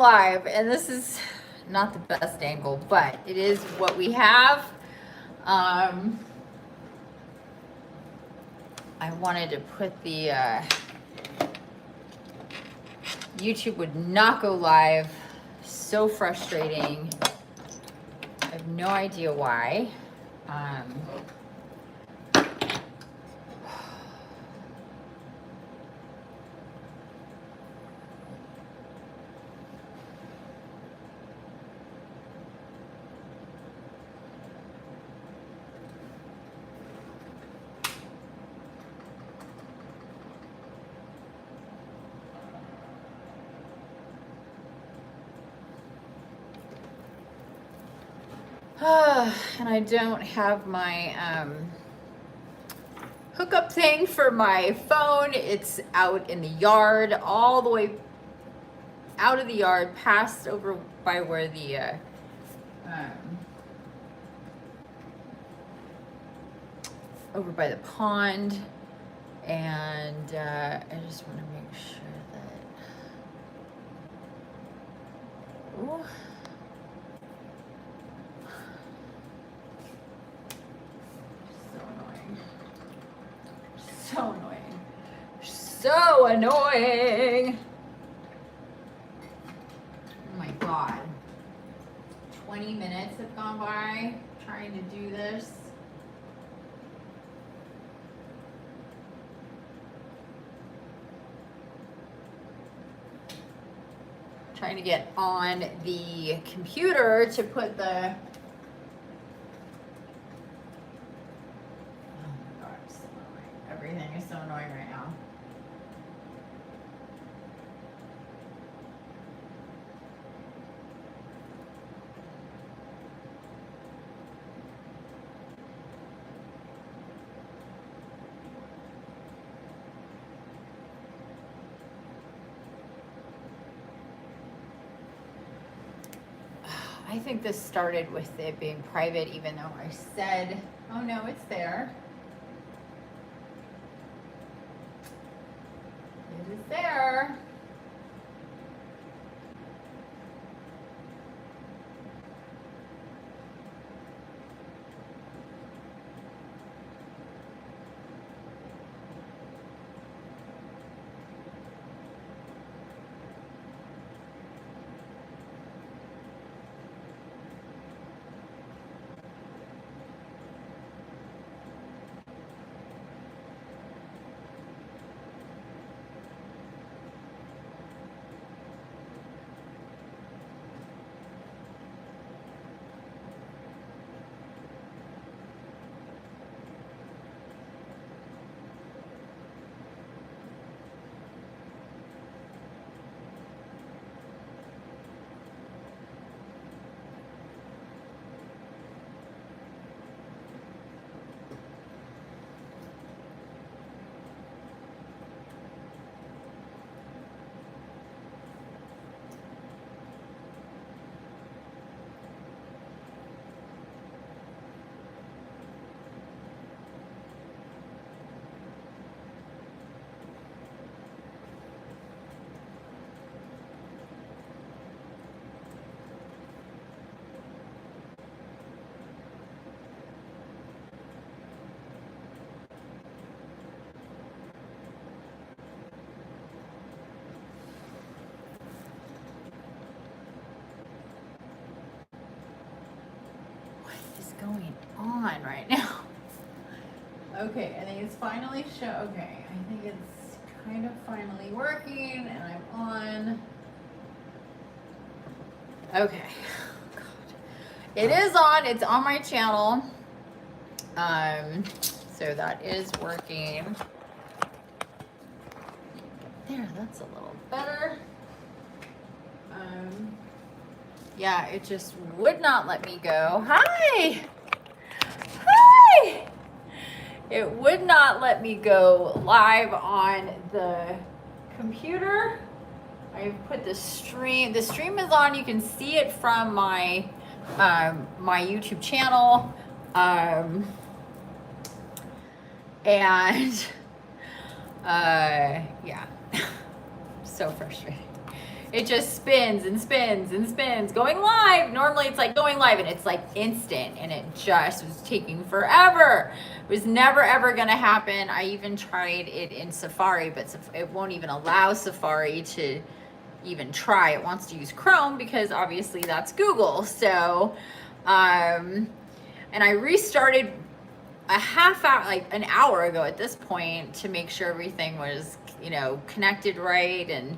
Live, and this is not the best angle, but it is what we have. I wanted to put the YouTube would not go live. So frustrating. I have no idea why. And I don't have my hookup thing for my phone. It's out in the yard, all the way out of the yard, past over by where the over by the pond, and I just want to make sure that. Ooh. So annoying. So annoying. Oh my God. 20 minutes have gone by trying to do this. Trying to get on the computer to put the everything is so annoying right now. I think this started with it being private, even though I said, oh no, it's there. It is there. Going on right now. Okay, I think it's finally okay, I think it's kind of finally working, and I'm on. Okay. God. It is on. It's on my channel. So that is working. There, that's a little better. Yeah, it just would not let me go. Hi! Hi! It would not let me go live on the computer. I've put the stream is on. You can see it from my my YouTube channel. And yeah, so frustrating. It just spins and spins and spins. Going live. Normally it's like going live and it's like instant, and it just was taking forever. It was never ever gonna happen. I even tried it in Safari, but it won't even allow Safari to even try. It wants to use Chrome because obviously that's Google. So, and I restarted a half hour, like an hour ago at this point, to make sure everything was, you know, connected right. And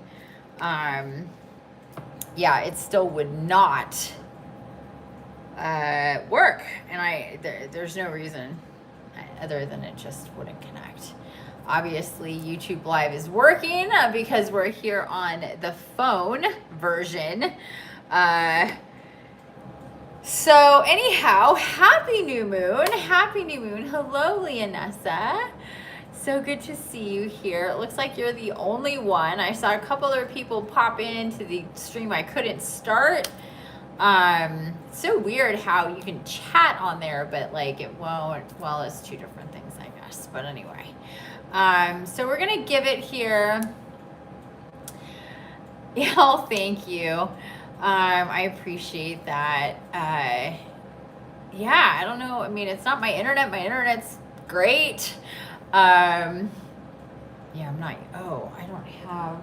yeah, it still would not work. And there's no reason other than it just wouldn't connect. Obviously, YouTube Live is working because we're here on the phone version. So anyhow, happy new moon. Happy new moon. Hello, Leonessa. So good to see you here. It looks like you're the only one. I saw a couple other people pop into the stream I couldn't start. So weird how you can chat on there, but like it won't. Well, it's two different things, I guess. But anyway. So we're gonna give it here. Yeah, oh, thank you. I appreciate that. Yeah, I don't know. I mean, it's not my internet. My internet's great. Yeah, I'm not. Oh, I don't have.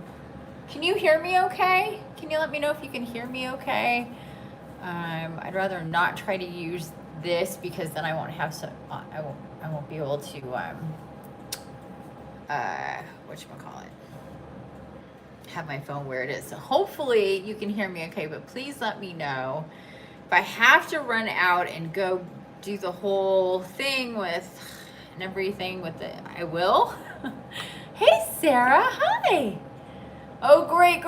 Can you hear me okay? Can you let me know if you can hear me okay? I'd rather not try to use this because then I won't have some. I won't be able to. Whatchamacallit, have my phone where it is. So hopefully you can hear me okay, but please let me know if I have to run out and go do the whole thing with and everything with it. I will. Hey Sarah, hi. Oh, great.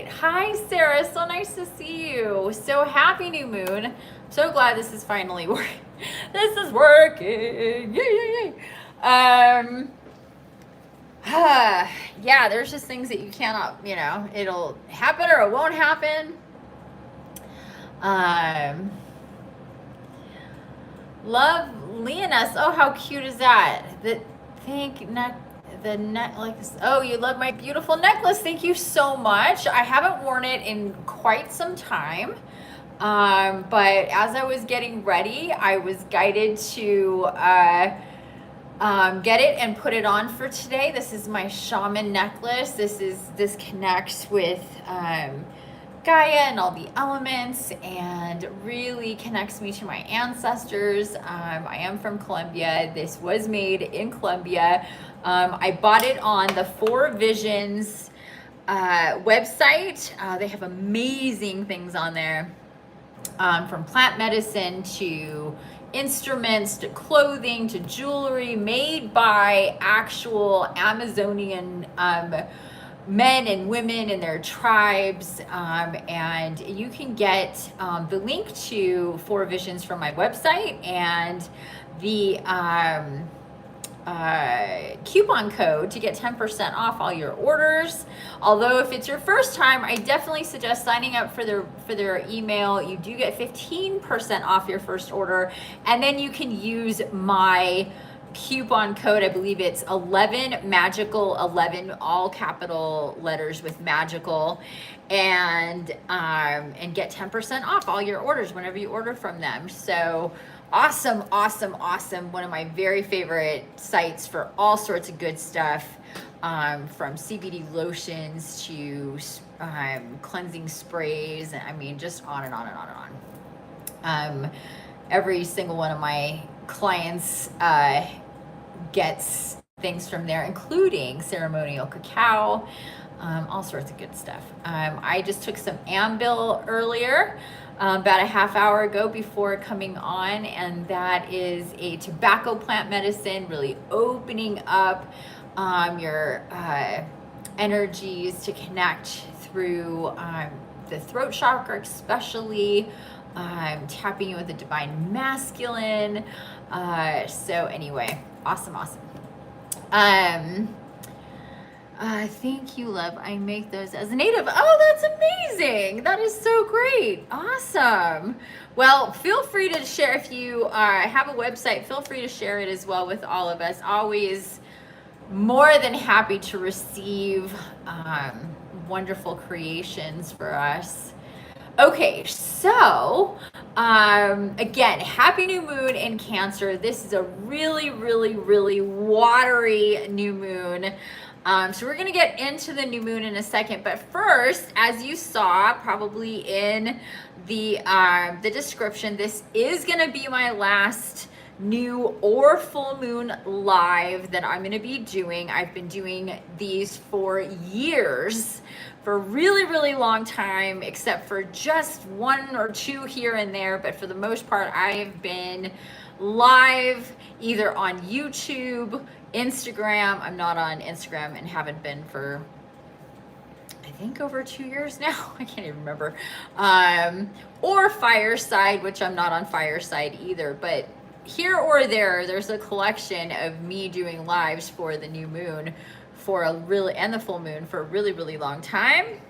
Hi Sarah, so nice to see you. So happy new moon. So glad this is finally working. This is working. Yay. Yeah, there's just things that you cannot, you know, it'll happen or it won't happen. Love Leoness. Oh, how cute is that? The necklace. Oh, you love my beautiful necklace. Thank you so much. I haven't worn it in quite some time. But as I was getting ready, I was guided to get it and put it on for today. This is my shaman necklace. This connects with Gaia and all the elements and really connects me to my ancestors. I am from Colombia. This was made in Colombia. I bought it on the Four Visions website. They have amazing things on there, from plant medicine to instruments to clothing to jewelry made by actual Amazonian men and women and their tribes. And you can get the link to Four Visions from my website and the coupon code to get 10% off all your orders. Although if it's your first time, I definitely suggest signing up for their email. You do get 15% off your first order, and then you can use my coupon code. I believe it's 11 magical 11, all capital letters with magical, and get 10% off all your orders whenever you order from them. So awesome. One of my very favorite sites for all sorts of good stuff, from CBD lotions to cleansing sprays. I mean, just on and on and on and on. Every single one of my clients gets things from there, including ceremonial cacao, all sorts of good stuff. I just took some Ambil earlier, about a half hour ago before coming on, and that is a tobacco plant medicine, really opening up your energies to connect through the throat chakra, especially tapping in with the divine masculine. So anyway, awesome. Thank you, love. I make those as a native. Oh, that's amazing. That is so great. Awesome. Well, feel free to share if you have a website. Feel free to share it as well with all of us. Always more than happy to receive wonderful creations for us. Okay, so again, happy new moon in Cancer. This is a really, really, really watery new moon. So we're gonna get into the new moon in a second, but first, as you saw probably in the description, this is gonna be my last new or full moon live that I'm going to be doing. I've been doing these for years, for a really, really long time, except for just one or two here and there. But for the most part, I have been live either on YouTube, Instagram. I'm not on Instagram and haven't been for, I think, over 2 years now. I can't even remember. Or Fireside, which I'm not on Fireside either. But here or there, there's a collection of me doing lives for the new moon for a really, and the full moon for a really, really long time.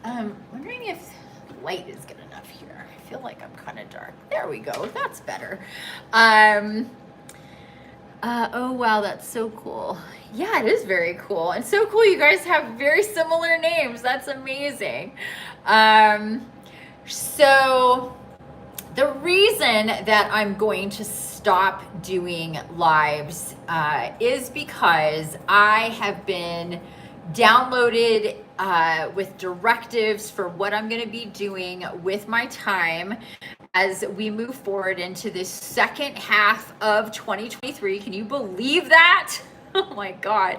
Wondering if light is good enough here. I feel like I'm kind of dark. There we go. That's better. Oh, wow. That's so cool. Yeah, it is very cool. And so cool. You guys have very similar names. That's amazing. So the reason that I'm going to stop doing lives is because I have been downloaded with directives for what I'm going to be doing with my time as we move forward into this second half of 2023. Can you believe that? Oh my God.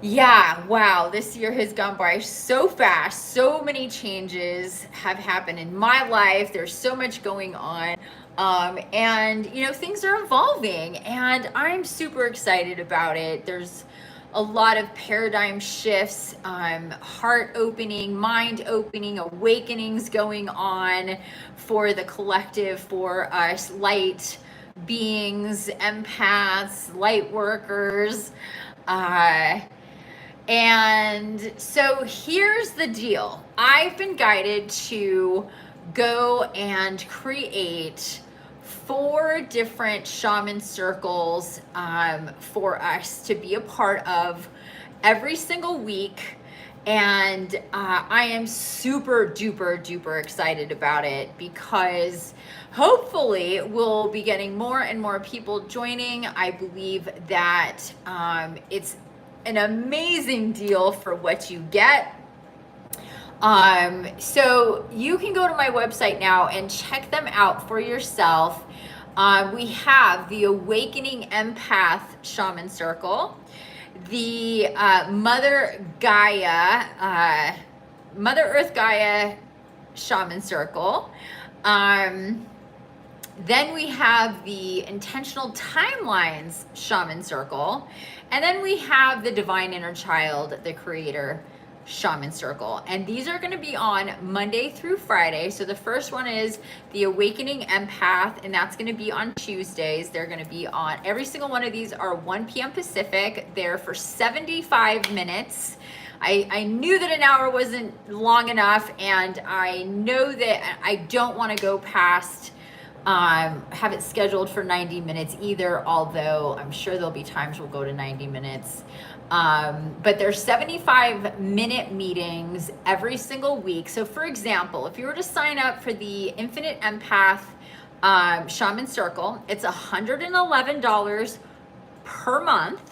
Yeah, wow, this year has gone by so fast. So many changes have happened in my life. There's so much going on. And, you know, things are evolving and I'm super excited about it. There's a lot of paradigm shifts, heart opening, mind opening, awakenings going on for the collective, for us light beings, empaths, light workers. And so here's the deal. I've been guided to go and create 4 different shaman circles for us to be a part of every single week. And I am super duper duper excited about it because hopefully we'll be getting more and more people joining. I believe that it's an amazing deal for what you get. So you can go to my website now and check them out for yourself. We have the Awakening Empath Shaman Circle, the Mother Earth GAIA Shaman Circle. Then we have the Intentional Timelines Shaman Circle. And then we have the Divine Inner Child, the Creator Shaman Circle. And these are going to be on Monday through Friday. So the first one is the Awakening Empath, and that's going to be on Tuesdays. They're going to be on, every single one of these are 1 p.m. Pacific. They're for 75 minutes. I knew that an hour wasn't long enough, and I know that I don't want to go past have it scheduled for 90 minutes either, although I'm sure there'll be times we'll go to 90 minutes. But there's 75-minute meetings every single week. So for example, if you were to sign up for the Infinite Empath Shaman Circle, it's $111 per month.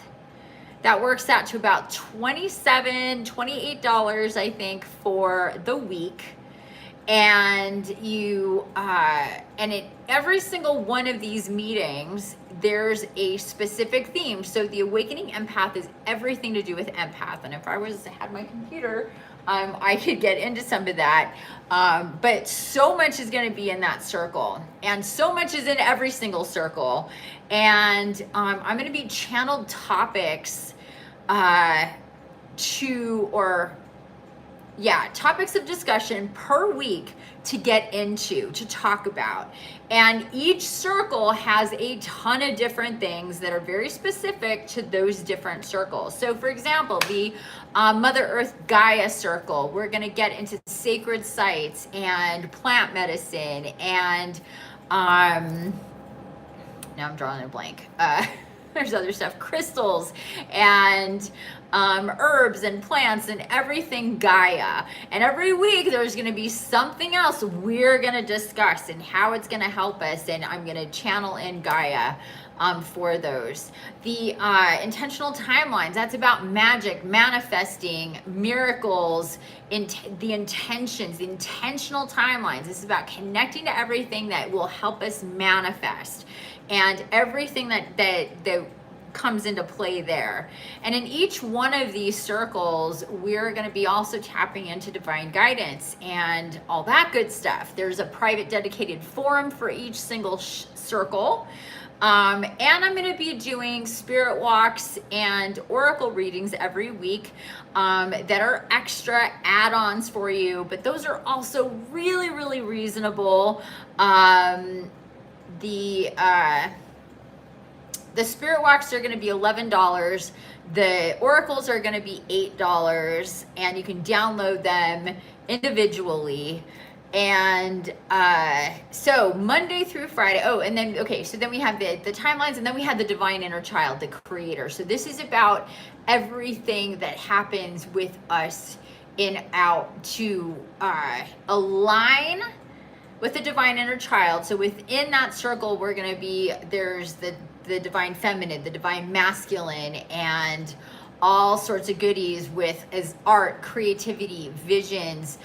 That works out to about $28, I think, for the week. And you every single one of these meetings, there's a specific theme. So the Awakening Empath is everything to do with empath. And if I had my computer, I could get into some of that. But so much is going to be in that circle, and so much is in every single circle. And I'm going to be channeled topics topics of discussion per week to get into, to talk about. And each circle has a ton of different things that are very specific to those different circles. So for example, the Mother Earth GAIA circle, we're going to get into sacred sites and plant medicine and now I'm drawing a blank. there's other stuff, crystals and herbs and plants and everything Gaia. And every week there's going to be something else we're going to discuss and how it's going to help us. And I'm going to channel in Gaia for those. The intentional timelines, that's about magic, manifesting, miracles, the intentions, the intentional timelines. This is about connecting to everything that will help us manifest and everything that comes into play there. And in each one of these circles, we're going to be also tapping into divine guidance and all that good stuff. There's a private dedicated forum for each single circle. And I'm going to be doing spirit walks and oracle readings every week that are extra add-ons for you, but those are also really, really reasonable. The spirit walks are going to be $11. The oracles are going to be $8, and you can download them individually. And so Monday through Friday. Oh, and then, okay, so then we have the timelines, and then we have the divine inner child, the creator. So this is about everything that happens with us to align with the divine inner child. So within that circle, we're going to be, there's the divine feminine, the divine masculine, and all sorts of goodies as art, creativity, visions,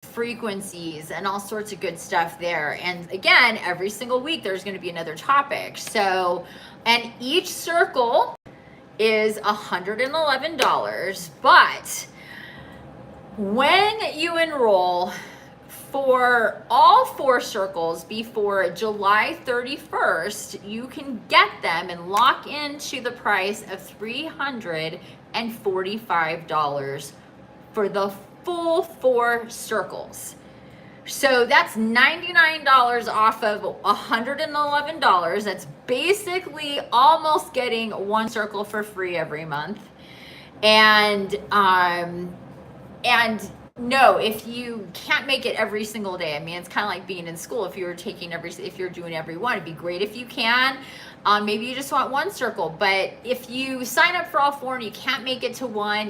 frequencies, and all sorts of good stuff there. And again, every single week there's going to be another topic. So, and each circle is $111, but when you enroll for all 4 circles before July 31st, you can get them and lock into the price of $345 for the full 4 circles. So that's $99 off of $111. That's basically almost getting 1 circle for free every month. And no, if you can't make it every single day, I mean, it's kind of like being in school. If you're doing every one, it'd be great if you can. Maybe you just want 1 circle, but if you sign up for all 4 and you can't make it to 1,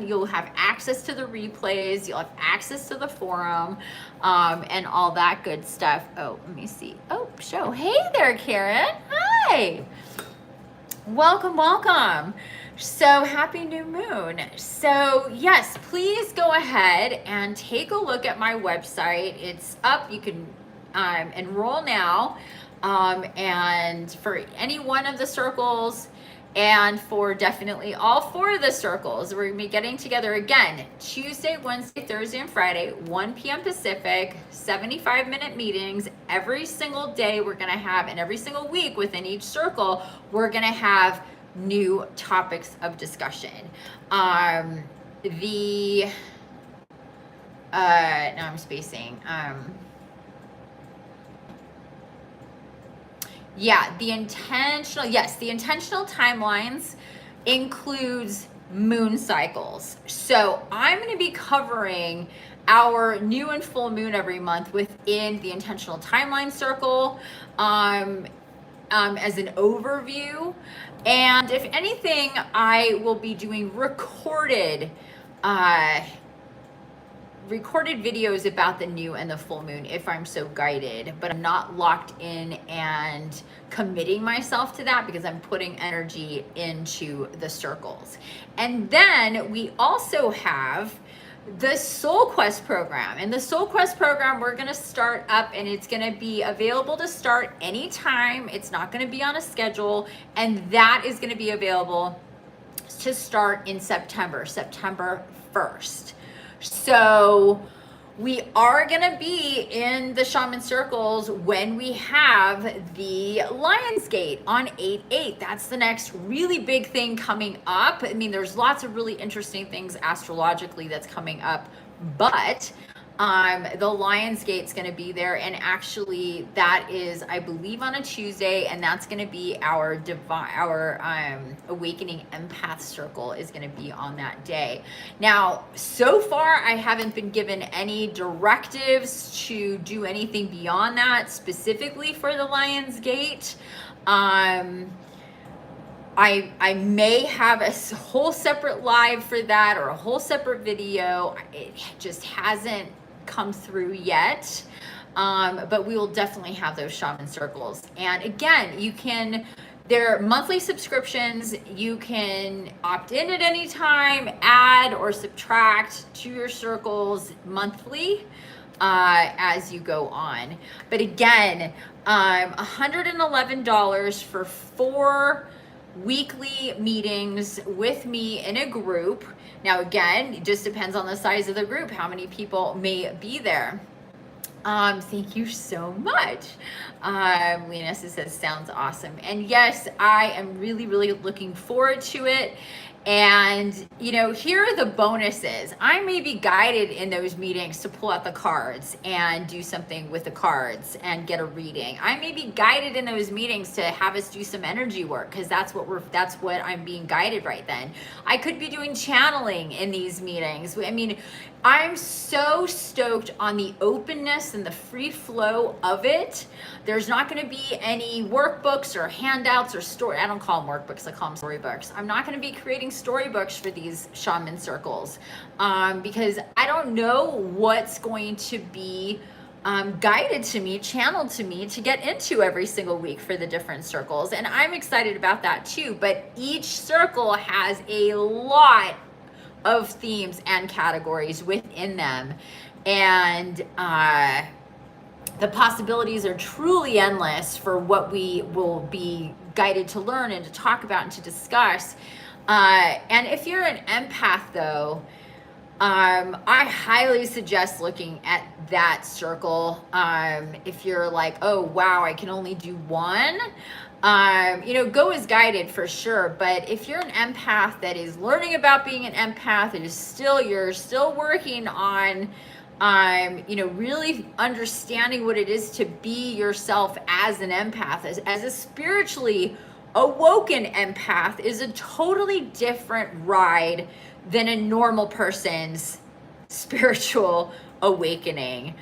you'll have access to the replays, you'll have access to the forum, and all that good stuff. Oh, let me see. Oh, show. Hey there, Karen. Hi. Welcome. So happy new moon. So yes, please go ahead and take a look at my website. It's up. You can enroll now. And for any one of the circles, and for definitely all 4 of the circles, we're gonna be getting together again Tuesday, Wednesday, Thursday, and Friday, 1 p.m. Pacific, 75-minute meetings every single day. We're gonna have, and every single week within each circle, we're gonna have new topics of discussion. Now I'm spacing. The intentional timelines includes moon cycles. So I'm going to be covering our new and full moon every month within the intentional timeline circle as an overview. And if anything, I will be doing recorded videos about the new and the full moon if I'm so guided, but I'm not locked in and committing myself to that because I'm putting energy into the circles. And then we also have the Soul Quest program. And the Soul Quest program, we're going to start up, and it's going to be available to start anytime. It's not going to be on a schedule, and that is going to be available to start in September 1st. So we are going to be in the shaman circles when we have the Lionsgate on 8/8. That's the next really big thing coming up. I mean, there's lots of really interesting things astrologically that's coming up, but the Lionsgate's going to be there, and actually that is, I believe, on a Tuesday, and that's going to be our awakening empath circle is going to be on that day. Now, so far I haven't been given any directives to do anything beyond that specifically for the Lionsgate. I may have a whole separate live for that or a whole separate video. It just hasn't come through yet. But we will definitely have those shaman circles. And again, they're monthly subscriptions. You can opt in at any time, add or subtract to your circles monthly as you go on. But again, $111 for 4 weekly meetings with me in a group. Now again, it just depends on the size of the group, how many people may be there. Thank you so much. Lena says, sounds awesome. And yes, I am really, really looking forward to it. And, you know, here are the bonuses. I may be guided in those meetings to pull out the cards and do something with the cards and get a reading. I may be guided in those meetings to have us do some energy work because that's what I'm being guided right then. I could be doing channeling in these meetings. I mean, I'm so stoked on the openness and the free flow of it. There's not going to be any workbooks or handouts or story. I don't call them workbooks. I call them storybooks. I'm not going to be creating storybooks for these shaman circles because I don't know what's going to be guided to me, channeled to me to get into every single week for the different circles. And I'm excited about that too. But each circle has a lot of themes and categories within them. And the possibilities are truly endless for what we will be guided to learn and to talk about and to discuss. And if you're an empath though, I highly suggest looking at that circle. If you're like, oh wow, I can only do one, you know, go as guided for sure. But if you're an empath that is learning about being an empath, you're still working on, you know, really understanding what it is to be yourself as an empath, as a spiritually awoken empath is a totally different ride than a normal person's spiritual awakening.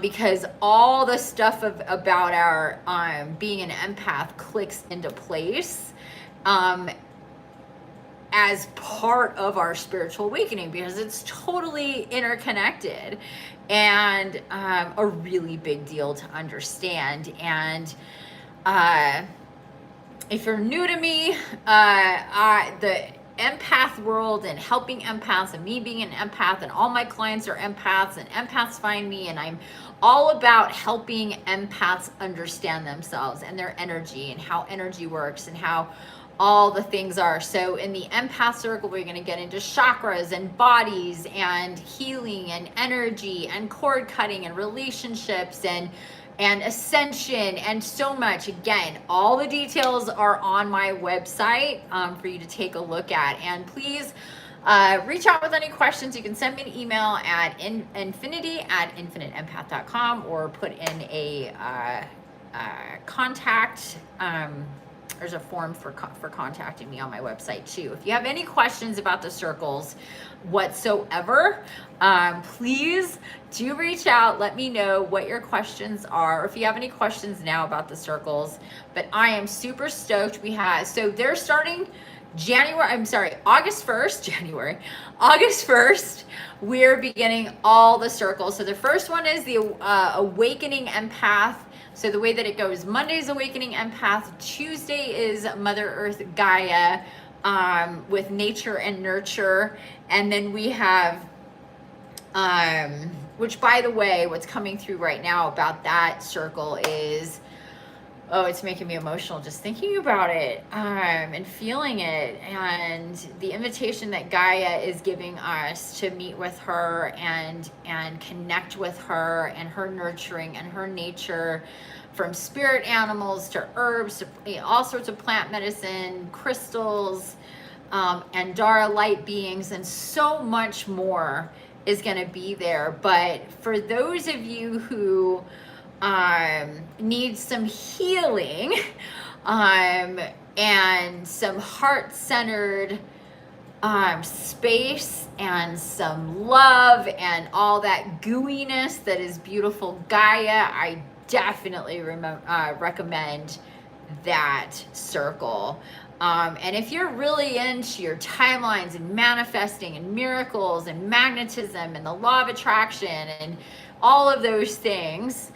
Because all the stuff about our being an empath clicks into place as part of our spiritual awakening, because it's totally interconnected and a really big deal to understand. And if you're new to me, the empath world and helping empaths and me being an empath, and all my clients are empaths and empaths find me, and I'm all about helping empaths understand themselves and their energy and how energy works and how all the things are. So in the empath circle, we're going to get into chakras and bodies and healing and energy and cord cutting and relationships and ascension and so much. Again, all the details are on my website for you to take a look at. And please reach out with any questions. You can send me an email at infiniti@infiniteempath.com or put in a contact. There's a form for contacting me on my website too. If you have any questions about the circles whatsoever, please do reach out. Let me know what your questions are, or if you have any questions now about the circles. But I am super stoked. So they're starting August 1st, August 1st, we're beginning all the circles. So the first one is the Awakening Empath. So the way that it goes, Monday's Awakening Empath, Tuesday is Mother Earth Gaia with Nature and Nurture. And then we have, which by the way, what's coming through right now about that circle is, oh, it's making me emotional just thinking about it and feeling it, and the invitation that Gaia is giving us to meet with her and connect with her and her nurturing and her nature, from spirit animals to herbs to all sorts of plant medicine, crystals, and Dara light beings, and so much more is going to be there. But for those of you who need some healing and some heart-centered space and some love and all that gooiness that is beautiful Gaia, I definitely recommend that circle. And if you're really into your timelines and manifesting and miracles and magnetism and the law of attraction and all of those things,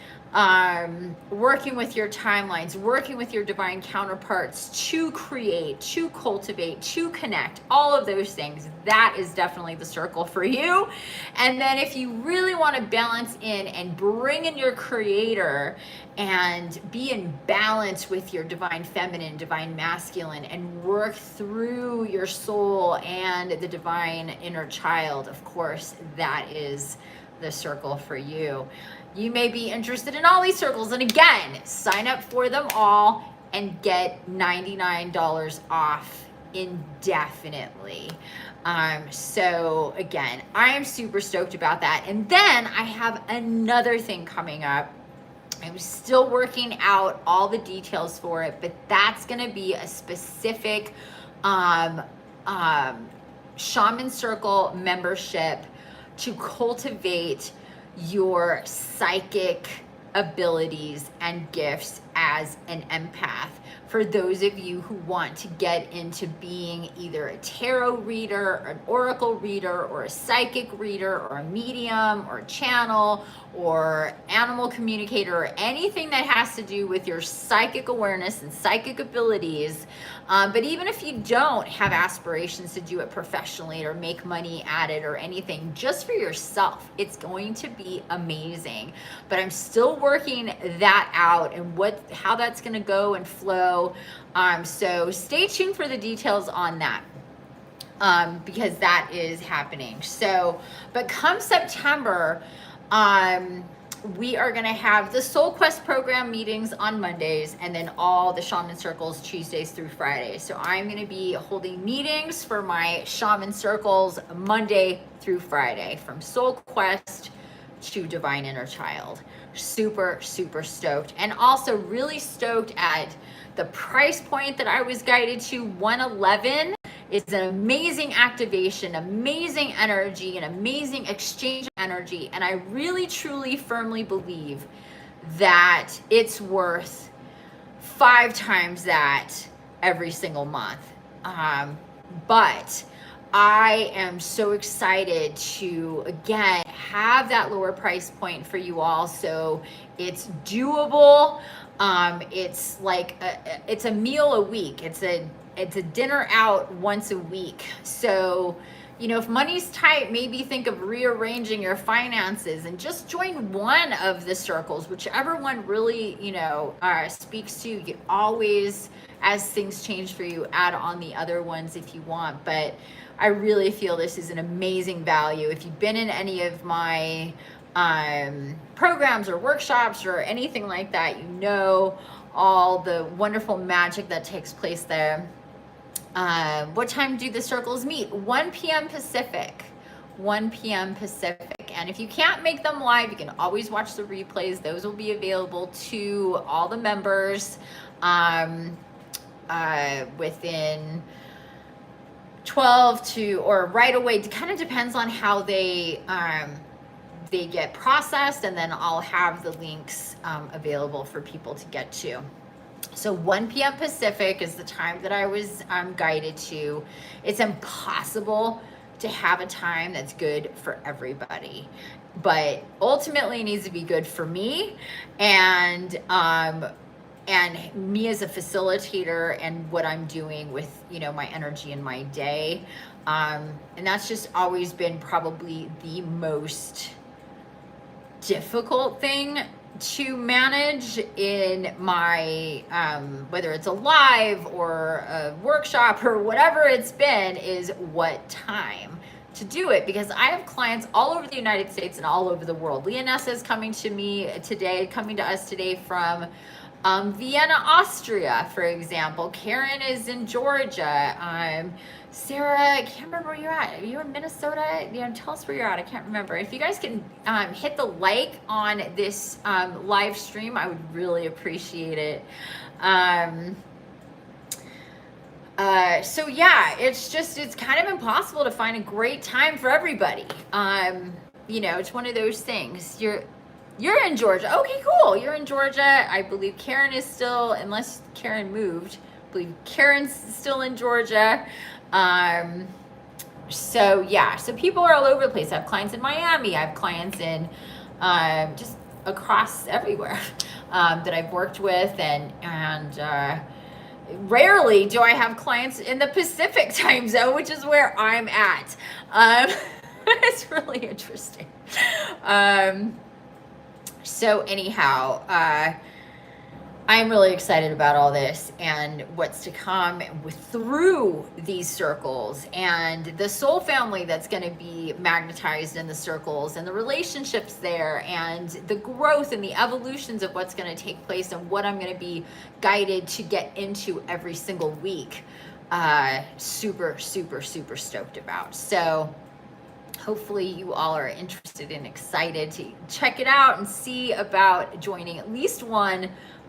working with your timelines, working with your divine counterparts to create, to cultivate, to connect, all of those things, that is definitely the circle for you. And then if you really want to balance in and bring in your creator and be in balance with your divine feminine, divine masculine, and work through your soul and the divine inner child, of course, that is the circle for you. You may be interested in all these circles, and again, sign up for them all and get $99 off indefinitely. So again, I am super stoked about that. And then I have another thing coming up. I'm still working out all the details for it, but that's going to be a specific Shaman Circle membership to cultivate your psychic abilities and gifts as an empath. For those of you who want to get into being either a tarot reader, an oracle reader, or a psychic reader, or a medium, or a channel, or animal communicator, or anything that has to do with your psychic awareness and psychic abilities. But even if you don't have aspirations to do it professionally or make money at it or anything, just for yourself, it's going to be amazing. But I'm still working that out and how that's going to go and flow. So stay tuned for the details on that. Because that is happening. So, but come September, we are going to have the Soul Quest program meetings on Mondays, and then all the Shaman Circles Tuesdays through Fridays. So I'm going to be holding meetings for my Shaman Circles Monday through Friday, from Soul Quest to Divine Inner Child. Super, super stoked. And also really stoked at the price point that I was guided to, $111. It's an amazing activation, amazing energy, an amazing exchange of energy. And I really, truly, firmly believe that it's worth 5 times that every single month. But I am so excited to, again, have that lower price point for you all. So it's doable. It's like it's a meal a week. It's a dinner out once a week. So, you know, if money's tight, maybe think of rearranging your finances and just join one of the circles, whichever one really, you know, speaks to you. You can always, as things change for you, add on the other ones if you want. But I really feel this is an amazing value. If you've been in any of my programs or workshops or anything like that, you know all the wonderful magic that takes place there. What time do the circles meet? 1 p.m. Pacific. 1 p.m. Pacific. And if you can't make them live, you can always watch the replays. Those will be available to all the members within 12 to, or right away. It kind of depends on how they get processed, and then I'll have the links available for people to get to. So 1 p.m. Pacific is the time that I was guided to. It's impossible to have a time that's good for everybody, but ultimately it needs to be good for me and me as a facilitator and what I'm doing with, you know, my energy in my day. And that's just always been probably the most difficult thing to manage in my, whether it's a live or a workshop or whatever it's been, is what time to do it, because I have clients all over the United States and all over the world. Leonessa is coming to us today from Vienna, Austria, for example. Karen is in Georgia. Sarah, I can't remember where you're at. Are you in Minnesota? You know, tell us where you're at. I can't remember. If you guys can hit the like on this live stream, I would really appreciate it. So yeah, it's kind of impossible to find a great time for everybody. You know, it's one of those things. You're in Georgia. Okay, cool. You're in Georgia. I believe Karen is still, unless Karen moved, I believe Karen's still in Georgia. So yeah, so people are all over the place. I have clients in Miami. I have clients in just across everywhere that I've worked with, and rarely do I have clients in the Pacific time zone, which is where I'm at. It's really interesting. So anyhow, I'm really excited about all this and what's to come through these circles, and the soul family that's going to be magnetized in the circles, and the relationships there, and the growth and the evolutions of what's going to take place, and what I'm going to be guided to get into every single week. Super, super, super stoked about. So hopefully you all are interested and excited to check it out and see about joining at least one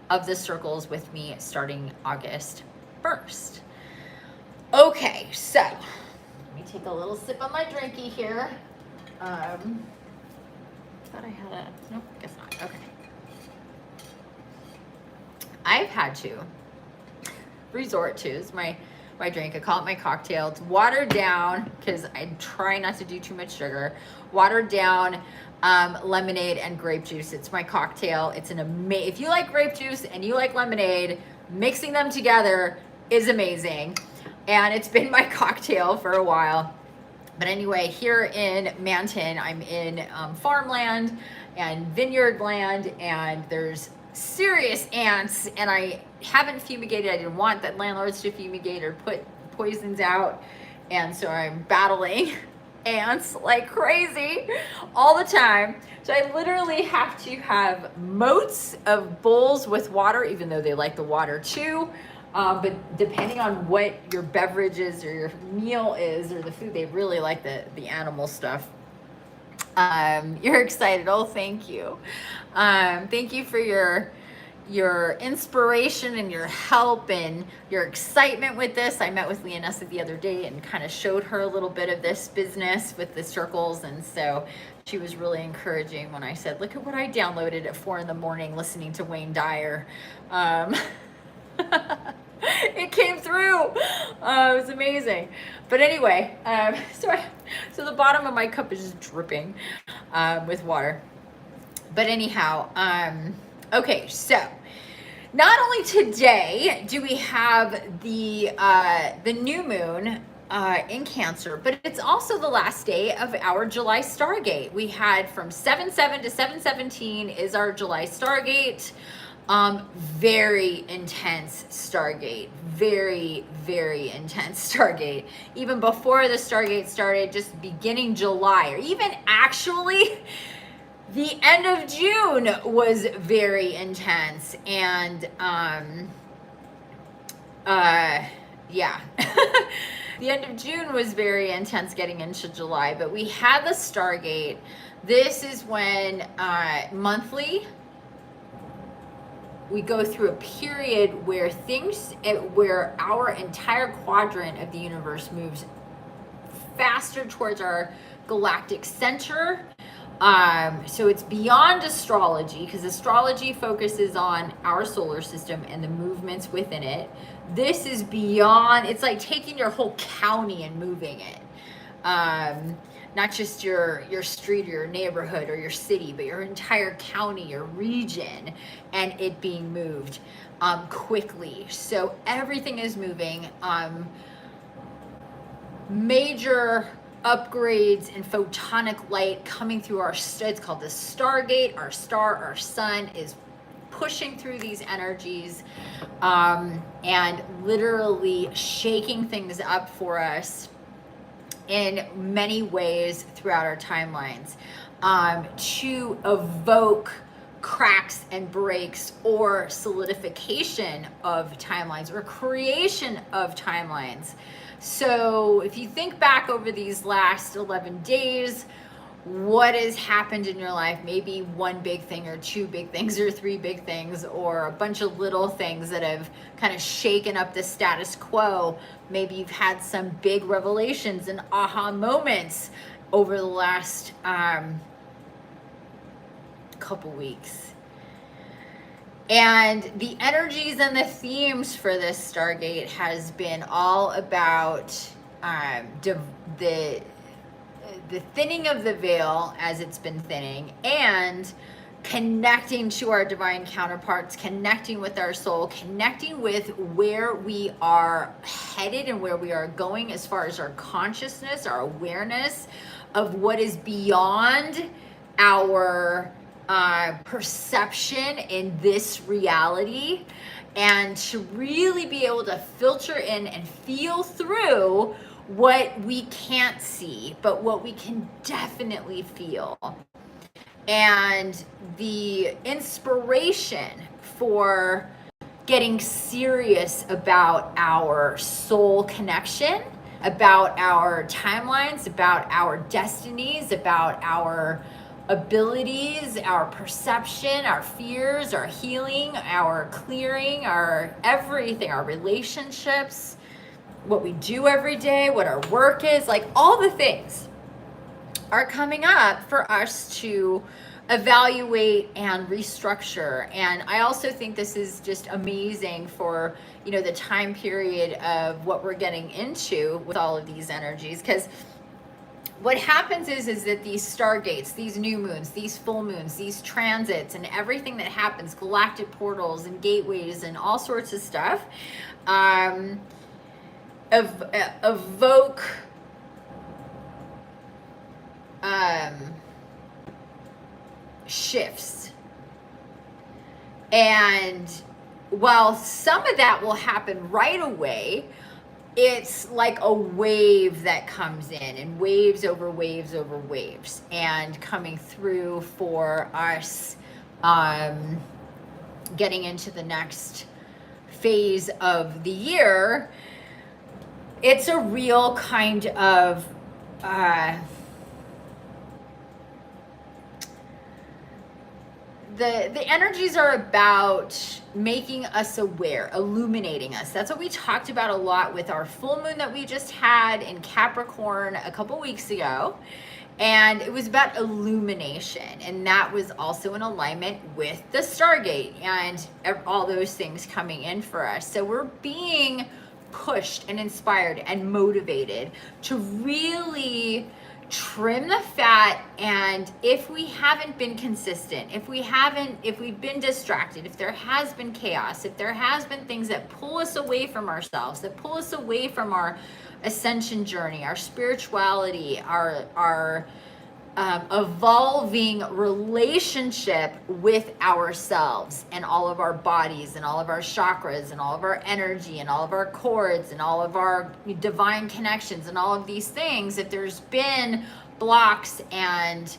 of the circles with me starting August 1st. Okay, so let me take a little sip of my drinky here. Thought I had a, nope, guess not. Okay. I've had to resort to, is my drink. I call it my cocktail. It's watered down because I try not to do too much sugar. Watered down lemonade and grape juice. It's my cocktail. It's an amazing, if you like grape juice and you like lemonade, mixing them together is amazing. And it's been my cocktail for a while. But anyway, here in Manton, I'm in farmland and vineyard land, and there's serious ants, and I haven't fumigated. I didn't want that landlords to fumigate or put poisons out, and so I'm battling ants like crazy all the time. So I literally have to have moats of bowls with water, even though they like the water too. But depending on what your beverage is or your meal is or the food, they really like the animal stuff. You're excited. Oh, thank you. Thank you for your inspiration and your help and your excitement with this. I met with Leonessa the other day and kind of showed her a little bit of this business with the circles, and so she was really encouraging when I said, look at what I downloaded at 4 a.m. listening to Wayne Dyer. It came through. It was amazing. But anyway, so the bottom of my cup is just dripping with water. But anyhow, okay, so not only today do we have the new moon in Cancer, but it's also the last day of our July Stargate. We had from 7/7 to 7/17 is our July Stargate. Very intense Stargate, very, very intense Stargate. Even before the Stargate started, just beginning July, or even actually the end of June was very intense. And yeah, the end of June was very intense getting into July, but we had the Stargate. This is when monthly we go through a period where where our entire quadrant of the universe moves faster towards our galactic center. So it's beyond astrology, because astrology focuses on our solar system and the movements within it. This is beyond, it's like taking your whole county and moving it. Not just your street or your neighborhood or your city, but your entire county, your region, and it being moved quickly. So everything is moving. Major upgrades in photonic light coming through it's called the Stargate. Our star, our sun, is pushing through these energies and literally shaking things up for us in many ways throughout our timelines, to evoke cracks and breaks or solidification of timelines or creation of timelines. So if you think back over these last 11 days, what has happened in your life? Maybe one big thing or two big things or three big things, or a bunch of little things that have kind of shaken up the status quo. Maybe you've had some big revelations and aha moments over the last couple weeks. And the energies and the themes for this Stargate has been all about the thinning of the veil as it's been thinning, and connecting to our divine counterparts, connecting with our soul, connecting with where we are headed and where we are going as far as our consciousness, our awareness of what is beyond our perception in this reality, and to really be able to filter in and feel through what we can't see, but what we can definitely feel. And the inspiration for getting serious about our soul connection, about our timelines, about our destinies, about our abilities, our perception, our fears, our healing, our clearing, our everything, our relationships, what we do every day, what our work is, like all the things are coming up for us to evaluate and restructure. And I also think this is just amazing for, you know, the time period of what we're getting into with all of these energies, because what happens is that these stargates, these new moons, these full moons, these transits, and everything that happens, galactic portals and gateways and all sorts of stuff, evoke shifts. And while some of that will happen right away, it's like a wave that comes in, and waves over waves over waves, and coming through for us, getting into the next phase of the year. It's a real kind of the energies are about making us aware, illuminating us. That's what we talked about a lot with our full moon that we just had in Capricorn a couple weeks ago. And it was about illumination. And that was also in alignment with the Stargate and all those things coming in for us. So we're being pushed and inspired and motivated to really trim the fat. And if we haven't been consistent, if we've been distracted, if there has been chaos, if there has been things that pull us away from ourselves, that pull us away from our ascension journey, our spirituality, our evolving relationship with ourselves and all of our bodies and all of our chakras and all of our energy and all of our cords and all of our divine connections and all of these things, if there's been blocks and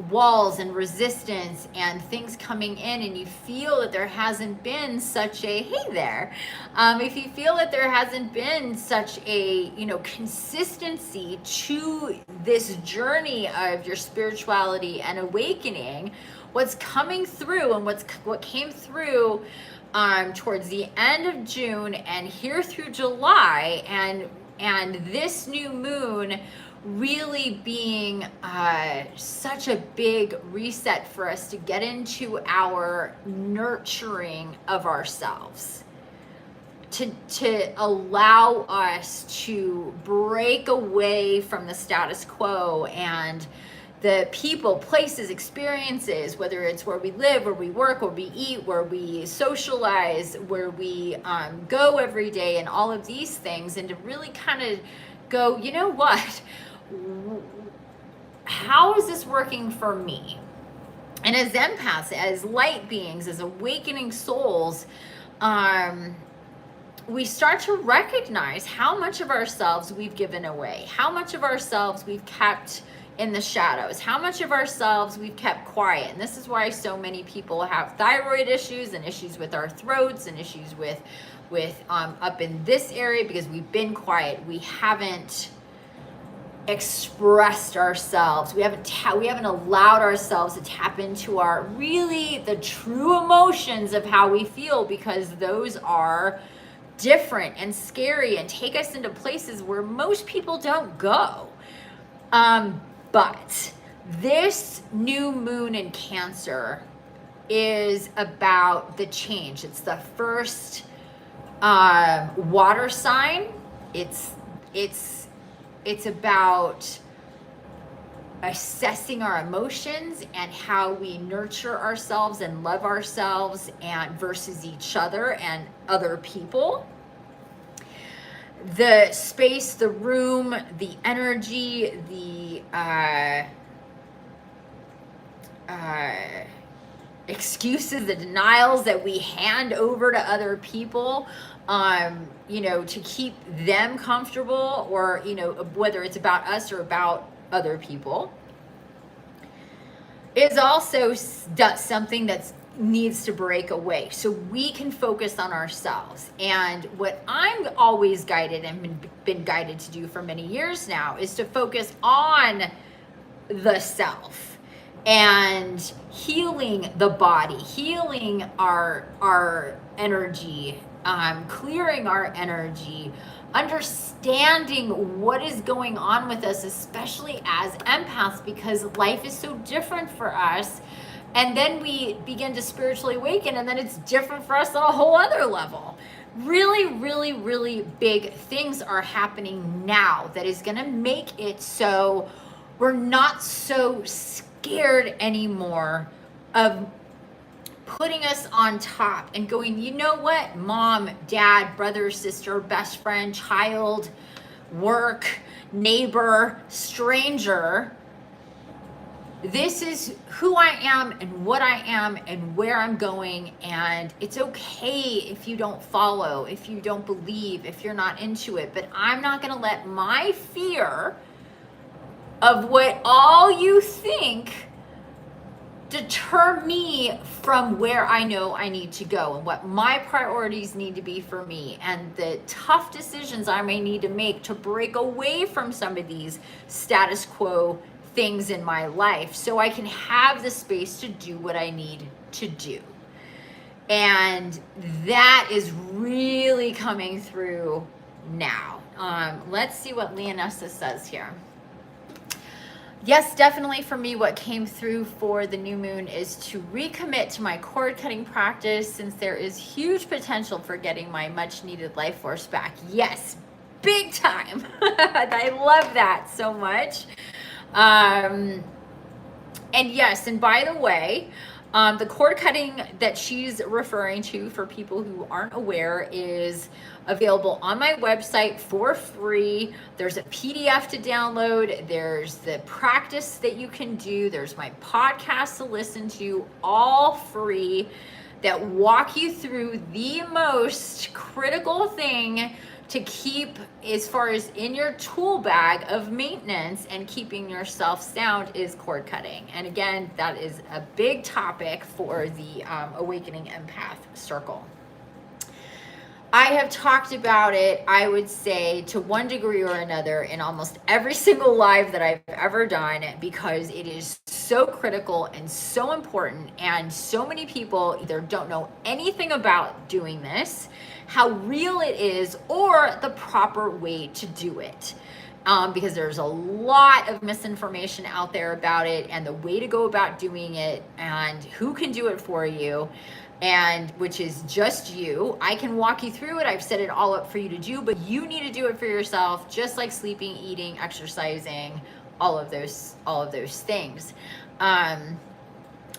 walls and resistance and things coming in, and you feel that there hasn't been such a if you feel that there hasn't been such a consistency to this journey of your spirituality and awakening, what's coming through and what came through towards the end of June and here through July, and this new moon really being such a big reset for us to get into our nurturing of ourselves, to allow us to break away from the status quo and the people, places, experiences, whether it's where we live, where we work, where we eat, where we socialize, where we go every day, and all of these things, and to really kind of go, you know what? How is this working for me? And as empaths, as light beings, as awakening souls, we start to recognize how much of ourselves we've given away, how much of ourselves we've kept in the shadows, how much of ourselves we've kept quiet. And this is why so many people have thyroid issues and issues with our throats and issues with up in this area, because we've been quiet. We haven't expressed ourselves. We haven't allowed ourselves to tap into our the true emotions of how we feel, because those are different and scary and take us into places where most people don't go. But this new moon in Cancer is about the change. It's the first water sign. It's about assessing our emotions and how we nurture ourselves and love ourselves and versus each other and other people. The space, the room, the energy, the excuses, the denials that we hand over to other people, you know, to keep them comfortable, or, you know, whether it's about us or about other people, is also something that needs to break away so we can focus on ourselves. And what I'm always guided and been guided to do for many years now is to focus on the self and healing the body, healing our energy, clearing our energy, understanding what is going on with us, especially as empaths, because life is so different for us. And then we begin to spiritually awaken, and then it's different for us on a whole other level. Really, really, really big things are happening now that is going to make it so we're not so scared anymore of putting us on top and going, you know what, mom, dad, brother, sister, best friend, child, work, neighbor, stranger, this is who I am and what I am and where I'm going. And it's okay if you don't follow, if you don't believe, if you're not into it, but I'm not going to let my fear of what all you think deter me from where I know I need to go and what my priorities need to be for me, and the tough decisions I may need to make to break away from some of these status quo things in my life so I can have the space to do what I need to do. And that is really coming through now. Let's see what Leonessa says here. Yes, definitely for me, what came through for the new moon is to recommit to my cord cutting practice, since there is huge potential for getting my much needed life force back. Yes, big time. I love that so much. And yes, and by the way, the cord cutting that she's referring to, for people who aren't aware, is available on my website for free. There's a PDF to download. There's the practice that you can do. There's my podcast to listen to, all free, that walk you through the most critical thing to keep as far as in your tool bag of maintenance and keeping yourself sound is cord cutting. And again, that is a big topic for the Awakening Empath Circle. I have talked about it, I would say, to one degree or another in almost every single live that I've ever done, because it is so critical and so important, and so many people either don't know anything about doing this, how real it is, or the proper way to do it. Because there's a lot of misinformation out there about it, and the way to go about doing it, and who can do it for you, and which is just you. I can walk you through it. I've set it all up for you to do, but you need to do it for yourself, just like sleeping, eating, exercising, all of those things.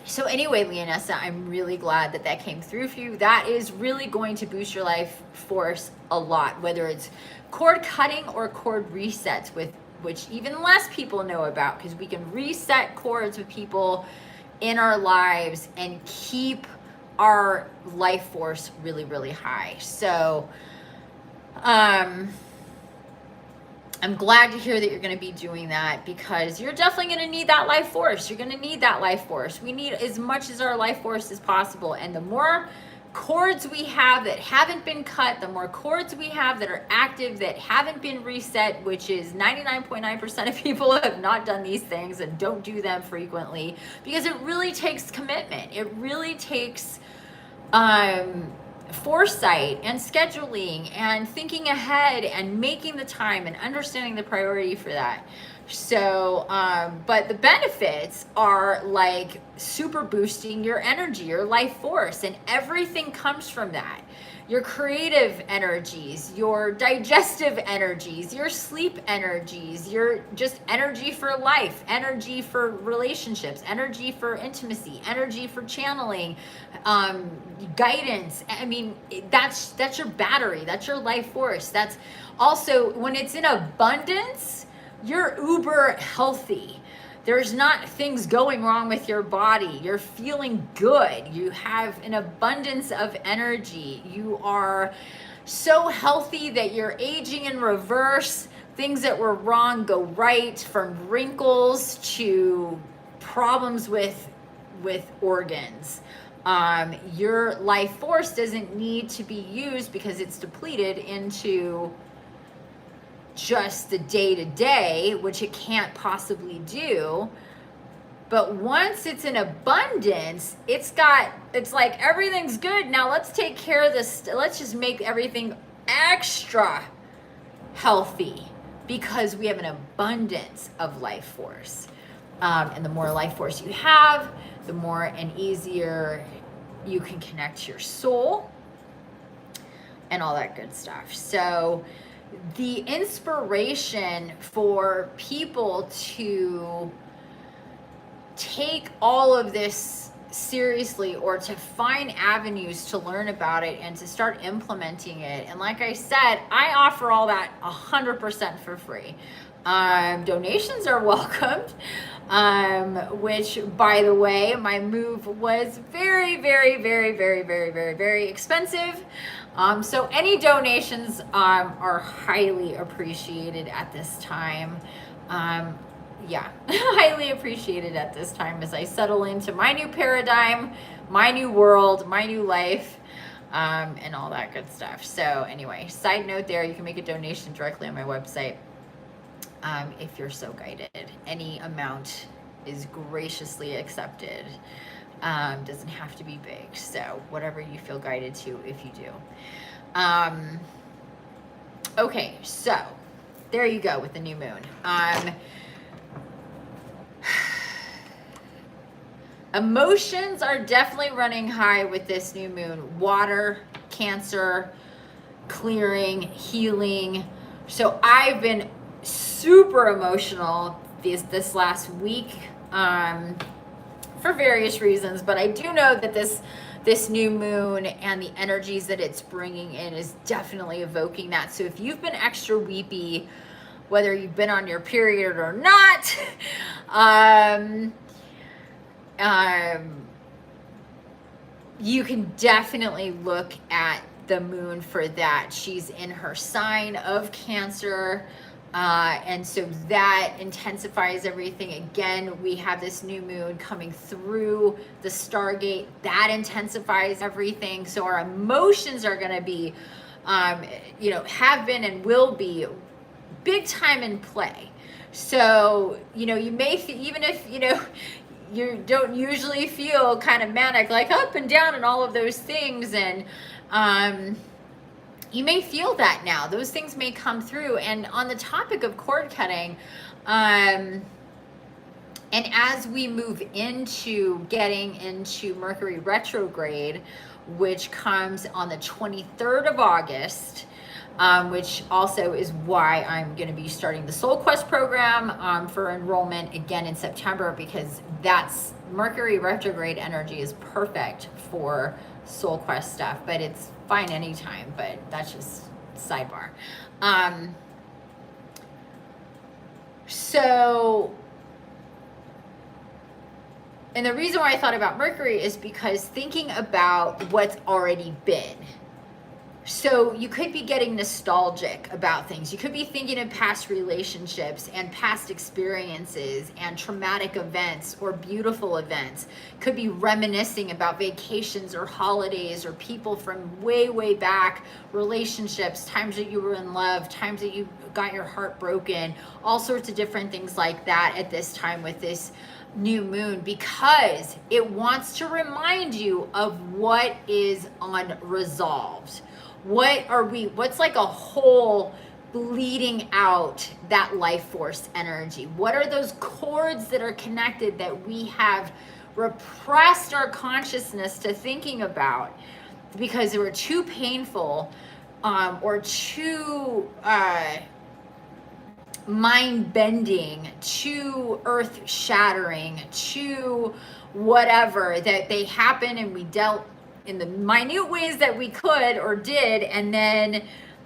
So anyway, Leonessa, I'm really glad that that came through for you. That is really going to boost your life force a lot, whether it's cord cutting or cord resets, which even less people know about, because we can reset cords with people in our lives and keep our life force really, really high. So I'm glad to hear that you're going to be doing that, because you're definitely going to need that life force. You're going to need that life force. We need as much as our life force as possible. And the more cords we have that haven't been cut, the more cords we have that are active that haven't been reset, which is 99.9% of people have not done these things and don't do them frequently, because it really takes commitment. It really takes foresight and scheduling and thinking ahead and making the time and understanding the priority for that. So, but the benefits are like super boosting your energy, your life force, and everything comes from that. Your creative energies, your digestive energies, your sleep energies, your just energy for life, energy for relationships, energy for intimacy, energy for channeling, guidance. I mean, that's your battery, that's your life force. That's also, when it's in abundance, you're uber healthy. There's not things going wrong with your body. You're feeling good. You have an abundance of energy. You are so healthy that you're aging in reverse. Things that were wrong go right, from wrinkles to problems with organs. Your life force doesn't need to be used because it's depleted into just the day-to-day, which it can't possibly do. But once it's in abundance, it's like everything's good. Now let's take care of this. Let's just make everything extra healthy because we have an abundance of life force. And the more life force you have, the more and easier you can connect to your soul and all that good stuff. So the inspiration for people to take all of this seriously, or to find avenues to learn about it and to start implementing it. And like I said, I offer all that 100% for free. Donations are welcomed, which, by the way, my move was very, very, very, very, very, very, very expensive. So any donations are highly appreciated at this time. Yeah, highly appreciated at this time as I settle into my new paradigm, my new world, my new life, and all that good stuff. So anyway, side note there, you can make a donation directly on my website if you're so guided. Any amount is graciously accepted. Doesn't have to be big. So whatever you feel guided to, if you do. Okay, so there you go with the new moon. Emotions are definitely running high with this new moon. Water, Cancer, clearing, healing. So I've been super emotional this last week for various reasons, but I do know that this new moon and the energies that it's bringing in is definitely evoking that. So if you've been extra weepy, whether you've been on your period or not, you can definitely look at the moon for that. She's in her sign of Cancer, and so that intensifies everything. Again, we have this new moon coming through the Stargate. That intensifies everything. So our emotions are going to be, have been and will be big time in play. So, you may, even if, you don't usually feel kind of manic, like up and down and all of those things. And you may feel that now. Those things may come through. And on the topic of cord cutting, and as we move into getting into Mercury retrograde, which comes on the 23rd of August, which also is why I'm going to be starting the Soul Quest program for enrollment again in September, because that's Mercury retrograde energy is perfect for Soul Quest stuff, but it's fine anytime, but that's just sidebar. And the reason why I thought about Mercury is because thinking about what's already been. So you could be getting nostalgic about things. You could be thinking of past relationships and past experiences and traumatic events or beautiful events. Could be reminiscing about vacations or holidays or people from way, way back, relationships, times that you were in love, times that you got your heart broken, all sorts of different things like that at this time with this new moon, because it wants to remind you of what is unresolved. What's like a hole bleeding out that life force energy? What are those cords that are connected that we have repressed our consciousness to thinking about because they were too painful, or too mind-bending, too earth-shattering, too whatever, that they happen and we dealt in the minute ways that we could or did, and then,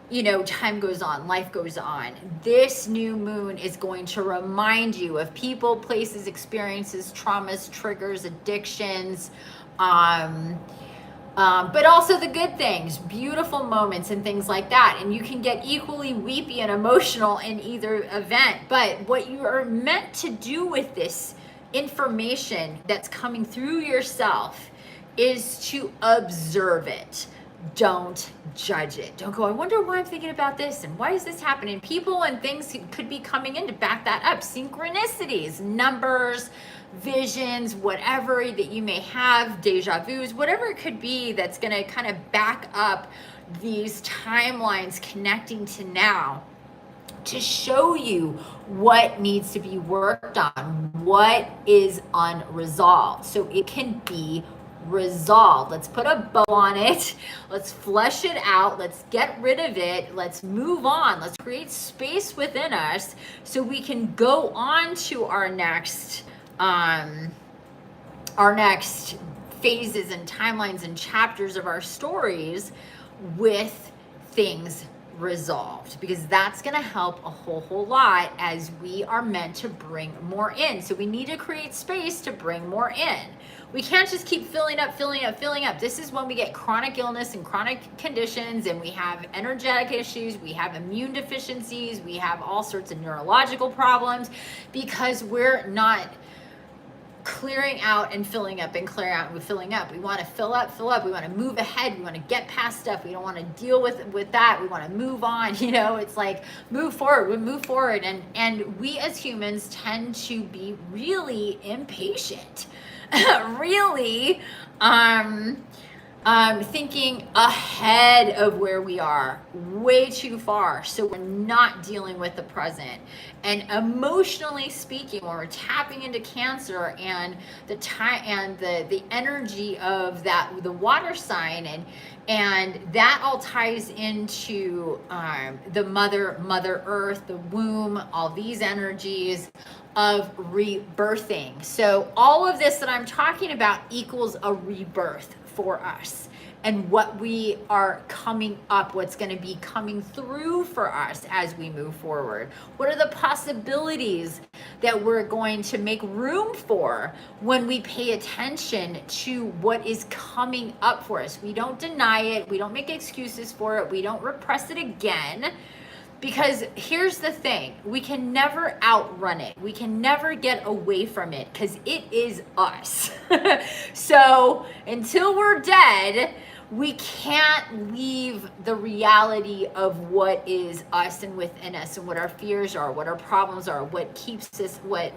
you know, time goes on, life goes on. This new moon is going to remind you of people, places, experiences, traumas, triggers, addictions, but also the good things, beautiful moments and things like that. And you can get equally weepy and emotional in either event. But what you are meant to do with this information that's coming through yourself is to observe it. Don't judge it. Don't go, I wonder why I'm thinking about this and why is this happening? People and things could be coming in to back that up. Synchronicities, numbers, visions, whatever that you may have, deja vus, whatever it could be that's going to kind of back up these timelines connecting to now, to show you what needs to be worked on, what is unresolved, so it can be resolved. Let's put a bow on it. Let's flesh it out. Let's get rid of it. Let's move on. Let's create space within us so we can go on to our next phases and timelines and chapters of our stories with things resolved, because that's going to help a whole lot as we are meant to bring more in. So we need to create space to bring more in. We can't just keep filling up. This is when we get chronic illness and chronic conditions, and we have energetic issues, we have immune deficiencies, we have all sorts of neurological problems, because we're not clearing out and filling up and clearing out and filling up. We want to fill up. We want to move ahead. We want to get past stuff. We don't want to deal with that. We want to move on. You know, it's like move forward. We move forward. And we as humans tend to be really impatient, really thinking ahead of where we are, way too far. So we're not dealing with the present. And emotionally speaking, when we're tapping into Cancer and the time and the energy of that, the water sign, and that all ties into the Mother Earth, the womb, all these energies of rebirthing. So all of this that I'm talking about equals a rebirth for us, and what we are coming up, what's going to be coming through for us as we move forward. What are the possibilities that we're going to make room for when we pay attention to what is coming up for us? We don't deny it. We don't make excuses for it. We don't repress it again. Because here's the thing, we can never outrun it. We can never get away from it, because it is us. So until we're dead, we can't leave the reality of what is us and within us, and what our fears are, what our problems are, what keeps us, what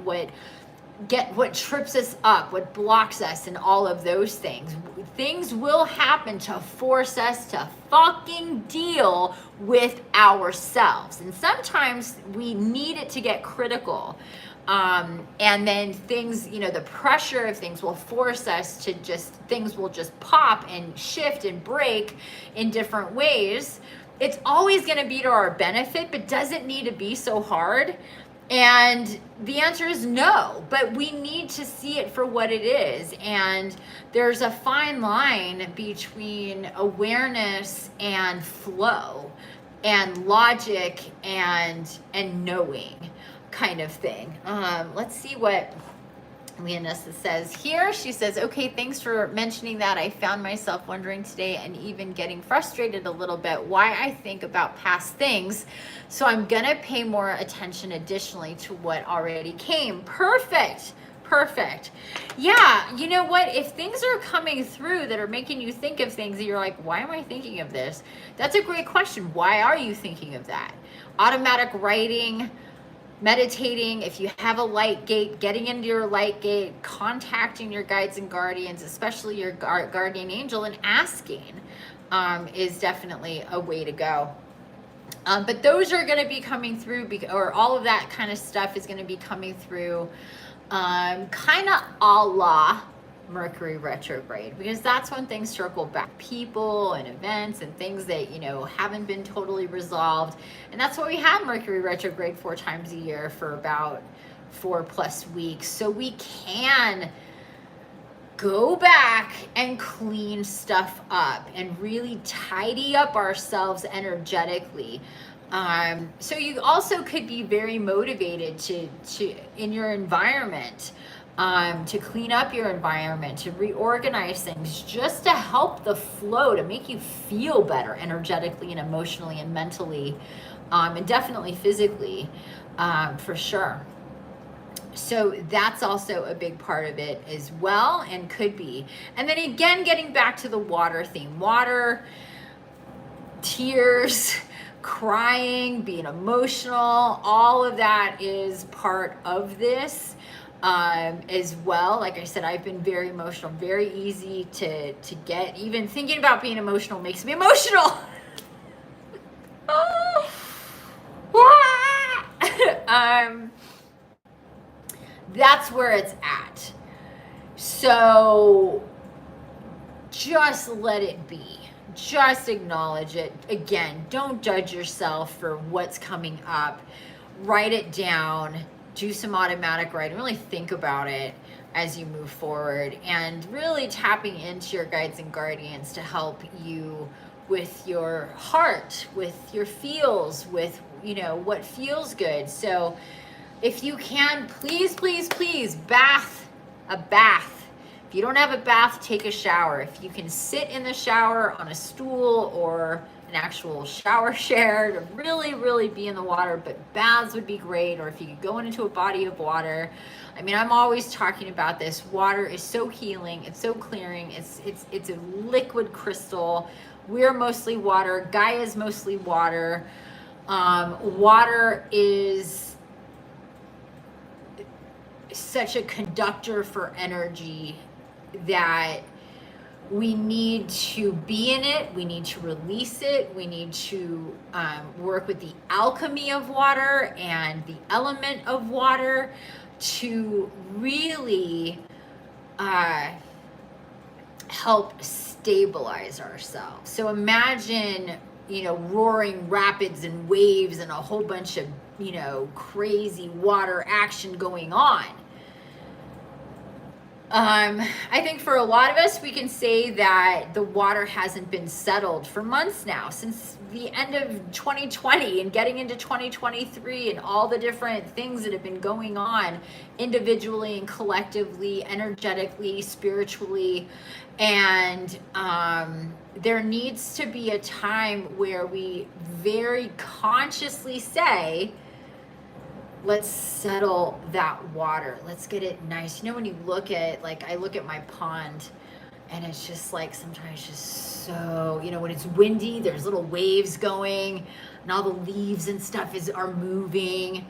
trips us up, what blocks us, and all of those things. Things will happen to force us to fucking deal with ourselves. And sometimes we need it to get critical. And then things, you know, the pressure of things will force us to things will just pop and shift and break in different ways. It's always going to be to our benefit, but doesn't need to be so hard. And the answer is no, but we need to see it for what it is. And there's a fine line between awareness and flow, and logic and knowing, kind of thing. Let's see what Leonessa says here. She says, okay, thanks for mentioning that. I found myself wondering today, and even getting frustrated a little bit, why I think about past things. So I'm gonna pay more attention additionally to what already came. Perfect. Yeah, you know what? If things are coming through that are making you think of things that you're like, why am I thinking of this? That's a great question. Why are you thinking of that? Automatic writing, meditating, if you have a light gate, getting into your light gate, contacting your guides and guardians, especially your guardian angel, and asking is definitely a way to go. But those are going to be coming through, or all of that kind of stuff is going to be coming through kind of a la Mercury retrograde, because that's when things circle back, people and events and things that, you know, haven't been totally resolved. And that's why we have Mercury retrograde 4 times a year for about 4+ weeks. So we can go back and clean stuff up and really tidy up ourselves energetically. So you also could be very motivated to in your environment, to clean up your environment, to reorganize things, just to help the flow, to make you feel better energetically and emotionally and mentally, and definitely physically, for sure. So that's also a big part of it as well, and could be. And then again, getting back to the water theme, water, tears, crying, being emotional, all of that is part of this as well. Like I said, I've been very emotional, very easy to get. Even thinking about being emotional makes me emotional. That's where it's at. So just let it be. Just acknowledge it. Again, don't judge yourself for what's coming up. Write it down. Do some automatic writing. Really think about it as you move forward, and really tapping into your guides and guardians to help you with your heart, with your feels, with, you know, what feels good. So if you can, please, please, please, a bath. If you don't have a bath, take a shower. If you can sit in the shower on a stool or an actual shower chair to really, really be in the water, but baths would be great. Or if you could go into a body of water. I mean, I'm always talking about this. Water is so healing. It's so clearing. It's a liquid crystal. We're mostly water. Gaia is mostly water. Water is such a conductor for energy that we need to be in it. We need to release it. We need to work with the alchemy of water and the element of water to really help stabilize ourselves. So imagine, you know, roaring rapids and waves and a whole bunch of, you know, crazy water action going on. I think for a lot of us, we can say that the water hasn't been settled for months now, since the end of 2020 and getting into 2023, and all the different things that have been going on individually and collectively, energetically, spiritually. And there needs to be a time where we very consciously say, let's settle that water. Let's get it nice. You know, when you look at, like, I look at my pond and it's just like, sometimes just so, you know, when it's windy, there's little waves going and all the leaves and stuff are moving.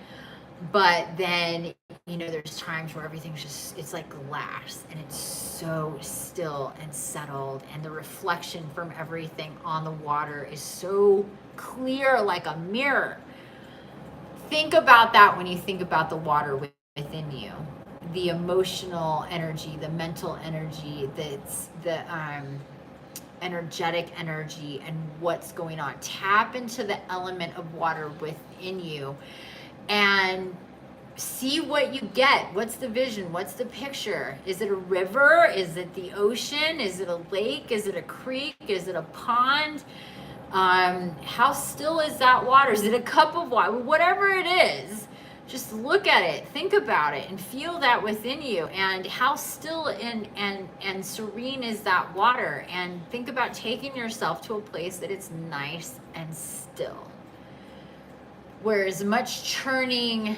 But then, you know, there's times where everything's just, it's like glass and it's so still and settled. And the reflection from everything on the water is so clear, like a mirror. Think about that when you think about the water within you, the emotional energy, the mental energy, the energetic energy, and what's going on. Tap into the element of water within you and see what you get. What's the vision? What's the picture? Is it a river? Is it the ocean? Is it a lake? Is it a creek? Is it a pond? How still is that water? Is it a cup of water? Whatever it is, just look at it, think about it, and feel that within you. And how still and serene is that water? And think about taking yourself to a place that it's nice and still, where as much churning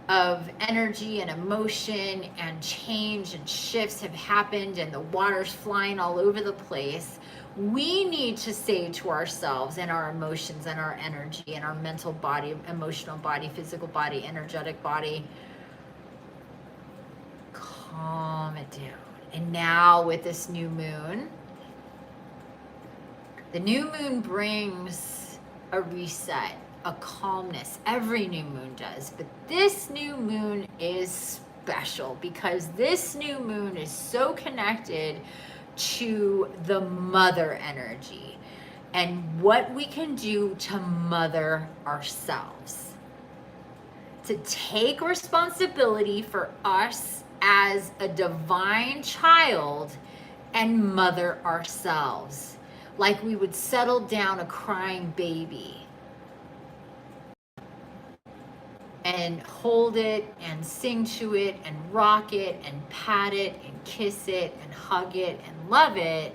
of energy and emotion and change and shifts have happened, and the water's flying all over the place. We need to say to ourselves and our emotions and our energy and our mental body, emotional body, physical body, energetic body, calm it down. And now with this new moon, the new moon brings a reset, a calmness. Every new moon does, but this new moon is special because this new moon is so connected to the mother energy and what we can do to mother ourselves, to take responsibility for us as a divine child and mother ourselves, like we would settle down a crying baby and hold it and sing to it and rock it and pat it and kiss it and hug it and love it.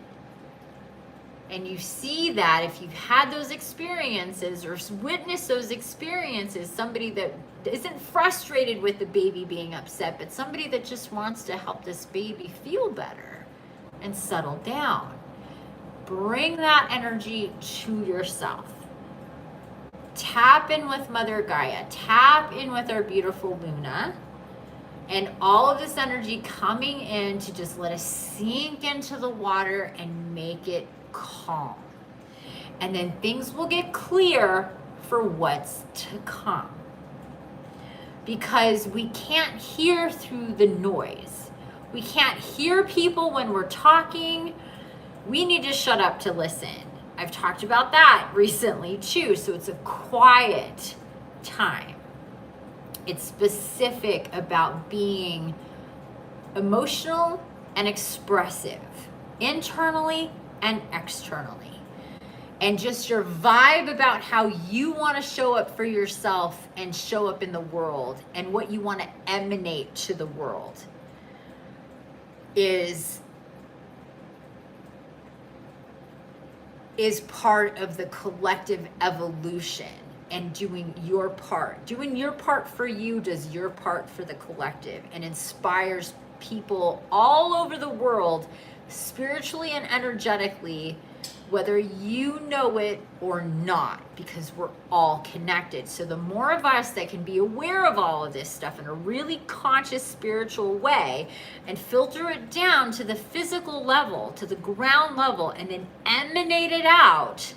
And you see that if you've had those experiences or witnessed those experiences, somebody that isn't frustrated with the baby being upset, but somebody that just wants to help this baby feel better and settle down. Bring that energy to yourself. Tap in with Mother Gaia. Tap in with our beautiful Luna. And all of this energy coming in to just let us sink into the water and make it calm. And then things will get clear for what's to come. Because we can't hear through the noise. We can't hear people when we're talking. We need to shut up to listen. I've talked about that recently too. So it's a quiet time. It's specific about being emotional and expressive, internally and externally. And just your vibe about how you want to show up for yourself and show up in the world and what you want to emanate to the world is part of the collective evolution and doing your part. Doing your part for you does your part for the collective and inspires people all over the world, spiritually and energetically, whether you know it or not, because we're all connected. So the more of us that can be aware of all of this stuff in a really conscious spiritual way and filter it down to the physical level, to the ground level, and then emanate it out,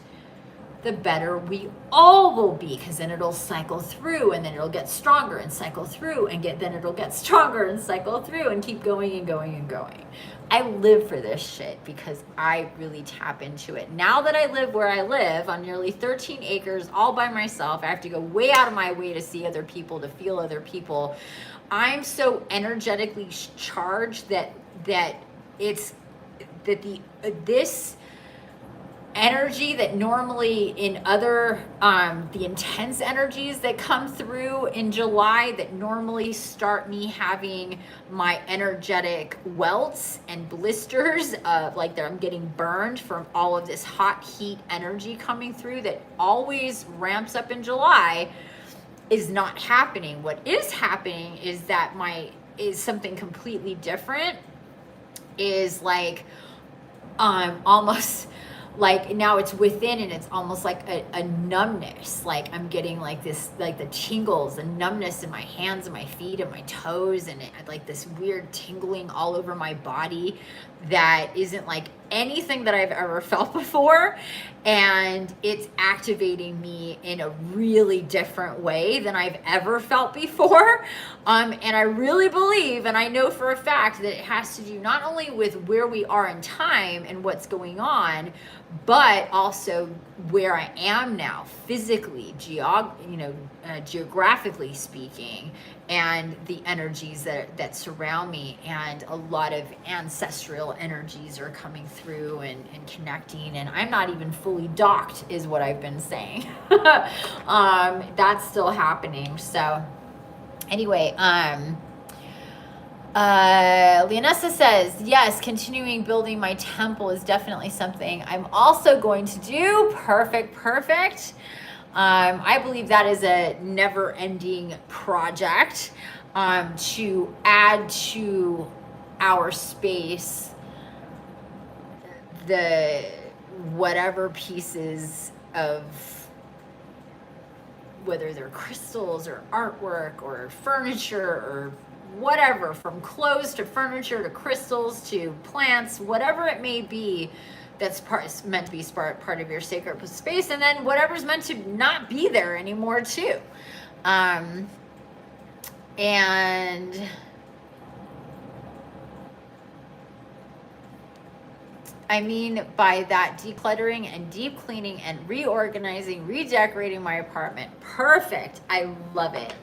the better we all will be, because then it'll cycle through and then it'll get stronger and cycle through and then it'll get stronger and cycle through and keep going and going and going. I live for this shit because I really tap into it. Now that I live where I live on nearly 13 acres all by myself, I have to go way out of my way to see other people, to feel other people. I'm so energetically charged that this energy that normally in other, the intense energies that come through in July that normally start me having my energetic welts and blisters of like that I'm getting burned from all of this hot heat energy coming through that always ramps up in July is not happening. What is happening is that is something completely different, is like almost like now it's within and it's almost like a numbness. Like I'm getting like this, like the tingles, the numbness in my hands and my feet and my toes, and like this weird tingling all over my body that isn't like anything that I've ever felt before. And it's activating me in a really different way than I've ever felt before. And I really believe, and I know for a fact, that it has to do not only with where we are in time and what's going on, but also where I am now, physically, geographically speaking, and the energies that surround me, and a lot of ancestral energies are coming through and connecting, and I'm not even fully docked, is what I've been saying. That's still happening. So anyway, Leonessa says, yes, continuing building my temple is definitely something I'm also going to do. Perfect. I believe that is a never-ending project to add to our space the whatever pieces of, whether they're crystals or artwork or furniture or whatever, from clothes to furniture to crystals to plants, whatever it may be, that's meant to be part of your sacred space, and then whatever's meant to not be there anymore too. And I mean by that, decluttering and deep cleaning and reorganizing, redecorating my apartment. Perfect. I love it.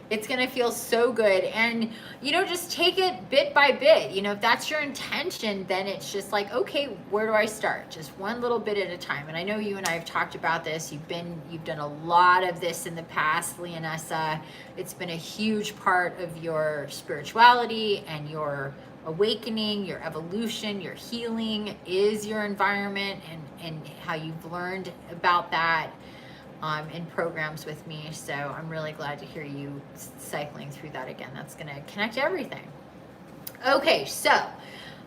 It's going to feel so good. And, you know, just take it bit by bit. You know, if that's your intention, then it's just like, okay, where do I start? Just one little bit at a time. And I know you and I have talked about this. You've done a lot of this in the past, Leonessa. It's been a huge part of your spirituality and your awakening, your evolution, your healing is your environment, and how you've learned about that in programs with me. So I'm really glad to hear you cycling through that again. That's going to connect everything. Okay, so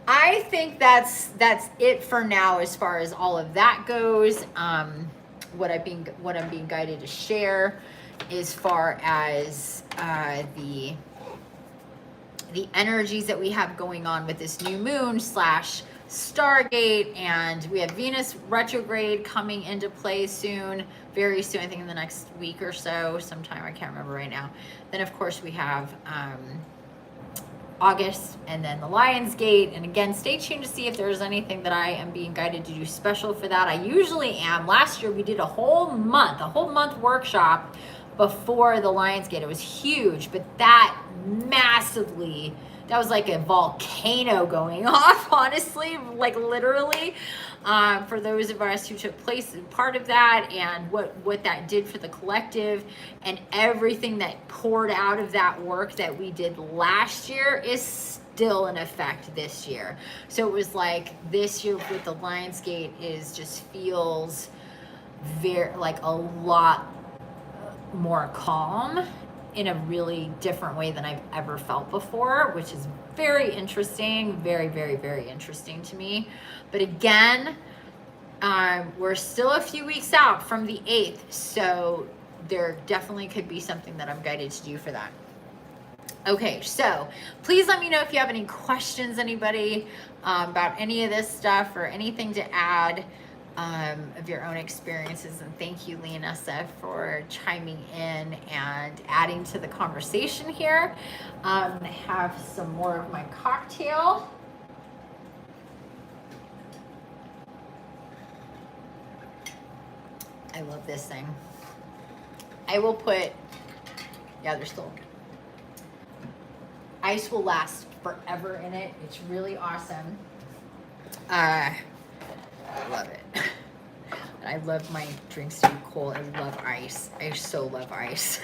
I think that's it for now as far as all of that goes. What I'm being guided to share as far as the energies that we have going on with this new moon / Stargate, and we have Venus retrograde coming into play soon, very soon, I think in the next week or so, sometime, I can't remember right now. Then of course we have August, and then the Lion's Gate. And again, stay tuned to see if there's anything that I am being guided to do special for that. I usually am. Last year we did a whole month workshop before the Lion's Gate. It was huge, but that was like a volcano going off, honestly, like literally, for those of us who took part of that, and what that did for the collective, and everything that poured out of that work that we did last year is still in effect this year. So it was like this year with the Lionsgate just feels very like a lot more calm in a really different way than I've ever felt before, which is very interesting, very, very, very interesting to me. But again, we're still a few weeks out from the 8th, so there definitely could be something that I'm guided to do for that. Okay, so please let me know if you have any questions, anybody, about any of this stuff or anything to add of your own experiences. And thank you, Leonessa, for chiming in and adding to the conversation here. I have some more of my cocktail. I love this thing. I will put, there's still, ice will last forever in it. It's really awesome. I love it. And I love my drinks to be cold. I love ice. I so love ice.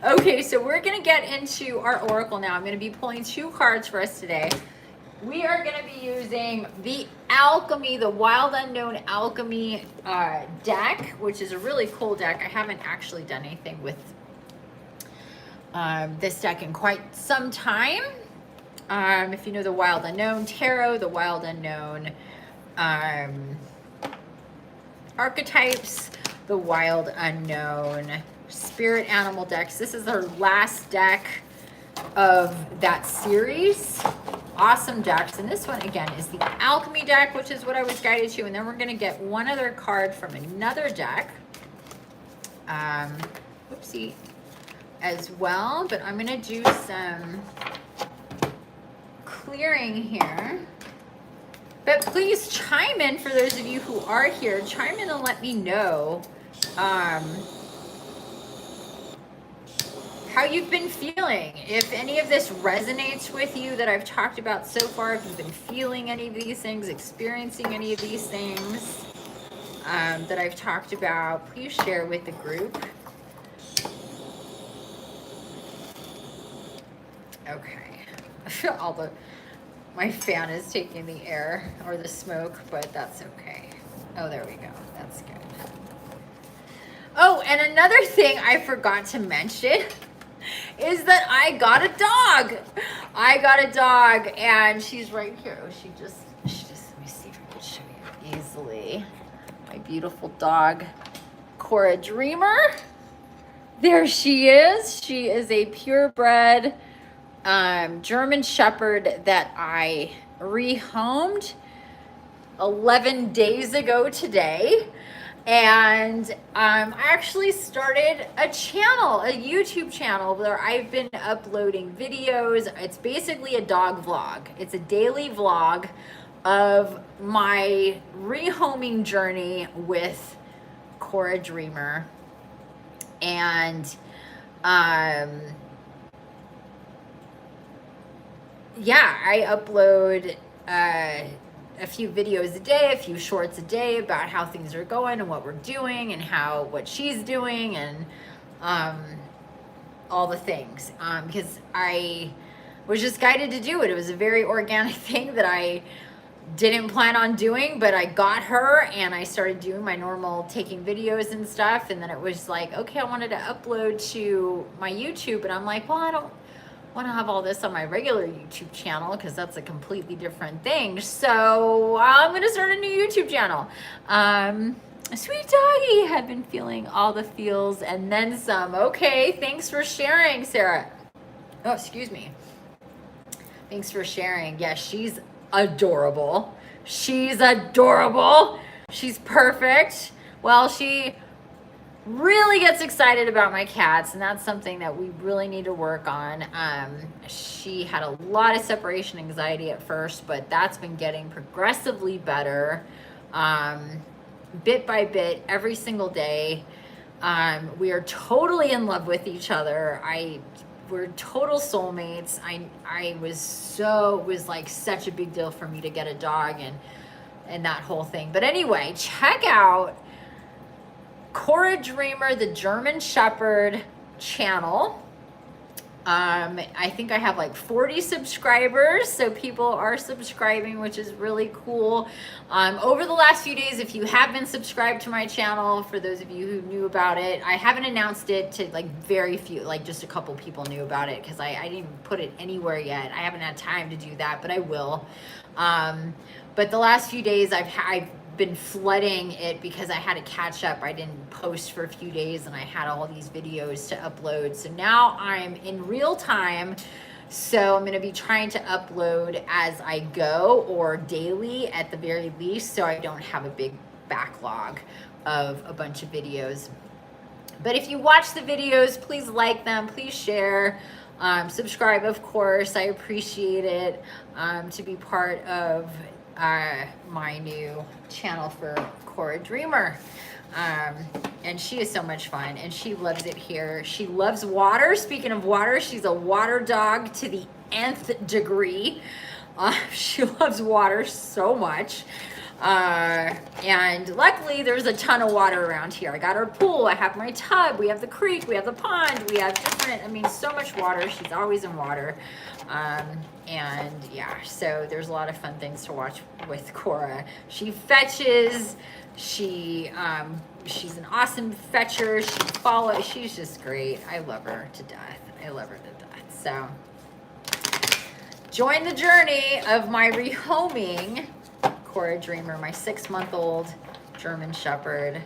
Okay, so we're going to get into our oracle now. I'm going to be pulling 2 cards for us today. We are going to be using the Alchemy, the Wild Unknown Alchemy deck, which is a really cool deck. I haven't actually done anything with this deck in quite some time. If you know the Wild Unknown Tarot, the Wild Unknown archetypes, the Wild Unknown Spirit Animal decks. This is our last deck of that series. Awesome decks. And this one, again, is the Alchemy deck, which is what I was guided to. And then we're going to get one other card from another deck. Oopsie. As well. But I'm going to do some clearing here. But please chime in, for those of you who are here. Chime in and let me know how you've been feeling. If any of this resonates with you that I've talked about so far, if you've been feeling any of these things, experiencing any of these things that I've talked about, please share with the group. Okay. My fan is taking the air or the smoke, but that's okay. Oh, there we go. That's good. Oh, and another thing I forgot to mention is that I got a dog. I got a dog, and she's right here. Oh, she just, let me see if I can show you easily. My beautiful dog, Cora Dreamer. There she is. She is a purebred German Shepherd that I rehomed 11 days ago today. And I actually started a channel, a YouTube channel where I've been uploading videos. It's basically a dog vlog. It's a daily vlog of my rehoming journey with Cora Dreamer. And yeah, I upload a few videos a day, a few shorts a day about how things are going and what we're doing and what she's doing and all the things. Because I was just guided to do it. It was a very organic thing that I didn't plan on doing, but I got her and I started doing my normal taking videos and stuff. And then it was like, okay, I wanted to upload to my YouTube. And I'm like, well, I don't want to have all this on my regular YouTube channel because that's a completely different thing. So I'm going to start a new YouTube channel. Sweet doggy had been feeling all the feels and then some. Okay, thanks for sharing, Sarah. Oh, excuse me. Thanks for sharing. Yeah, she's adorable. She's adorable. She's perfect. Well, she really gets excited about my cats, and that's something that we really need to work on. She had a lot of separation anxiety at first, but that's been getting progressively better, bit by bit, every single day. We are totally in love with each other. We're total soulmates. It was like such a big deal for me to get a dog and that whole thing. But anyway, check out Cora Dreamer, the German Shepherd channel. I think I have like 40 subscribers, so people are subscribing, which is really cool. Over the last few days, if you have been subscribed to my channel, for those of you who knew about it, I haven't announced it to like very few, like just a couple people knew about it because I didn't even put it anywhere yet. I haven't had time to do that, but I will. But the last few days I've been flooding it because I had to catch up. I didn't post for a few days and I had all these videos to upload. So now I'm in real time. So I'm going to be trying to upload as I go or daily at the very least, so I don't have a big backlog of a bunch of videos. But if you watch the videos, please like them, please share, subscribe, of course. I appreciate it to be part of my new channel for Cora Dreamer. And she is so much fun and she loves it here. She loves water. Speaking of water, she's a water dog to the nth degree. She loves water so much. And luckily there's a ton of water around here. I got her pool, I have my tub, we have the creek, we have the pond, we have so much water. She's always in water. And yeah, so there's a lot of fun things to watch with Cora. She fetches, she's an awesome fetcher, she's just great. I love her to death. So join the journey of my rehoming Cora Dreamer, my 6-month-old German Shepherd,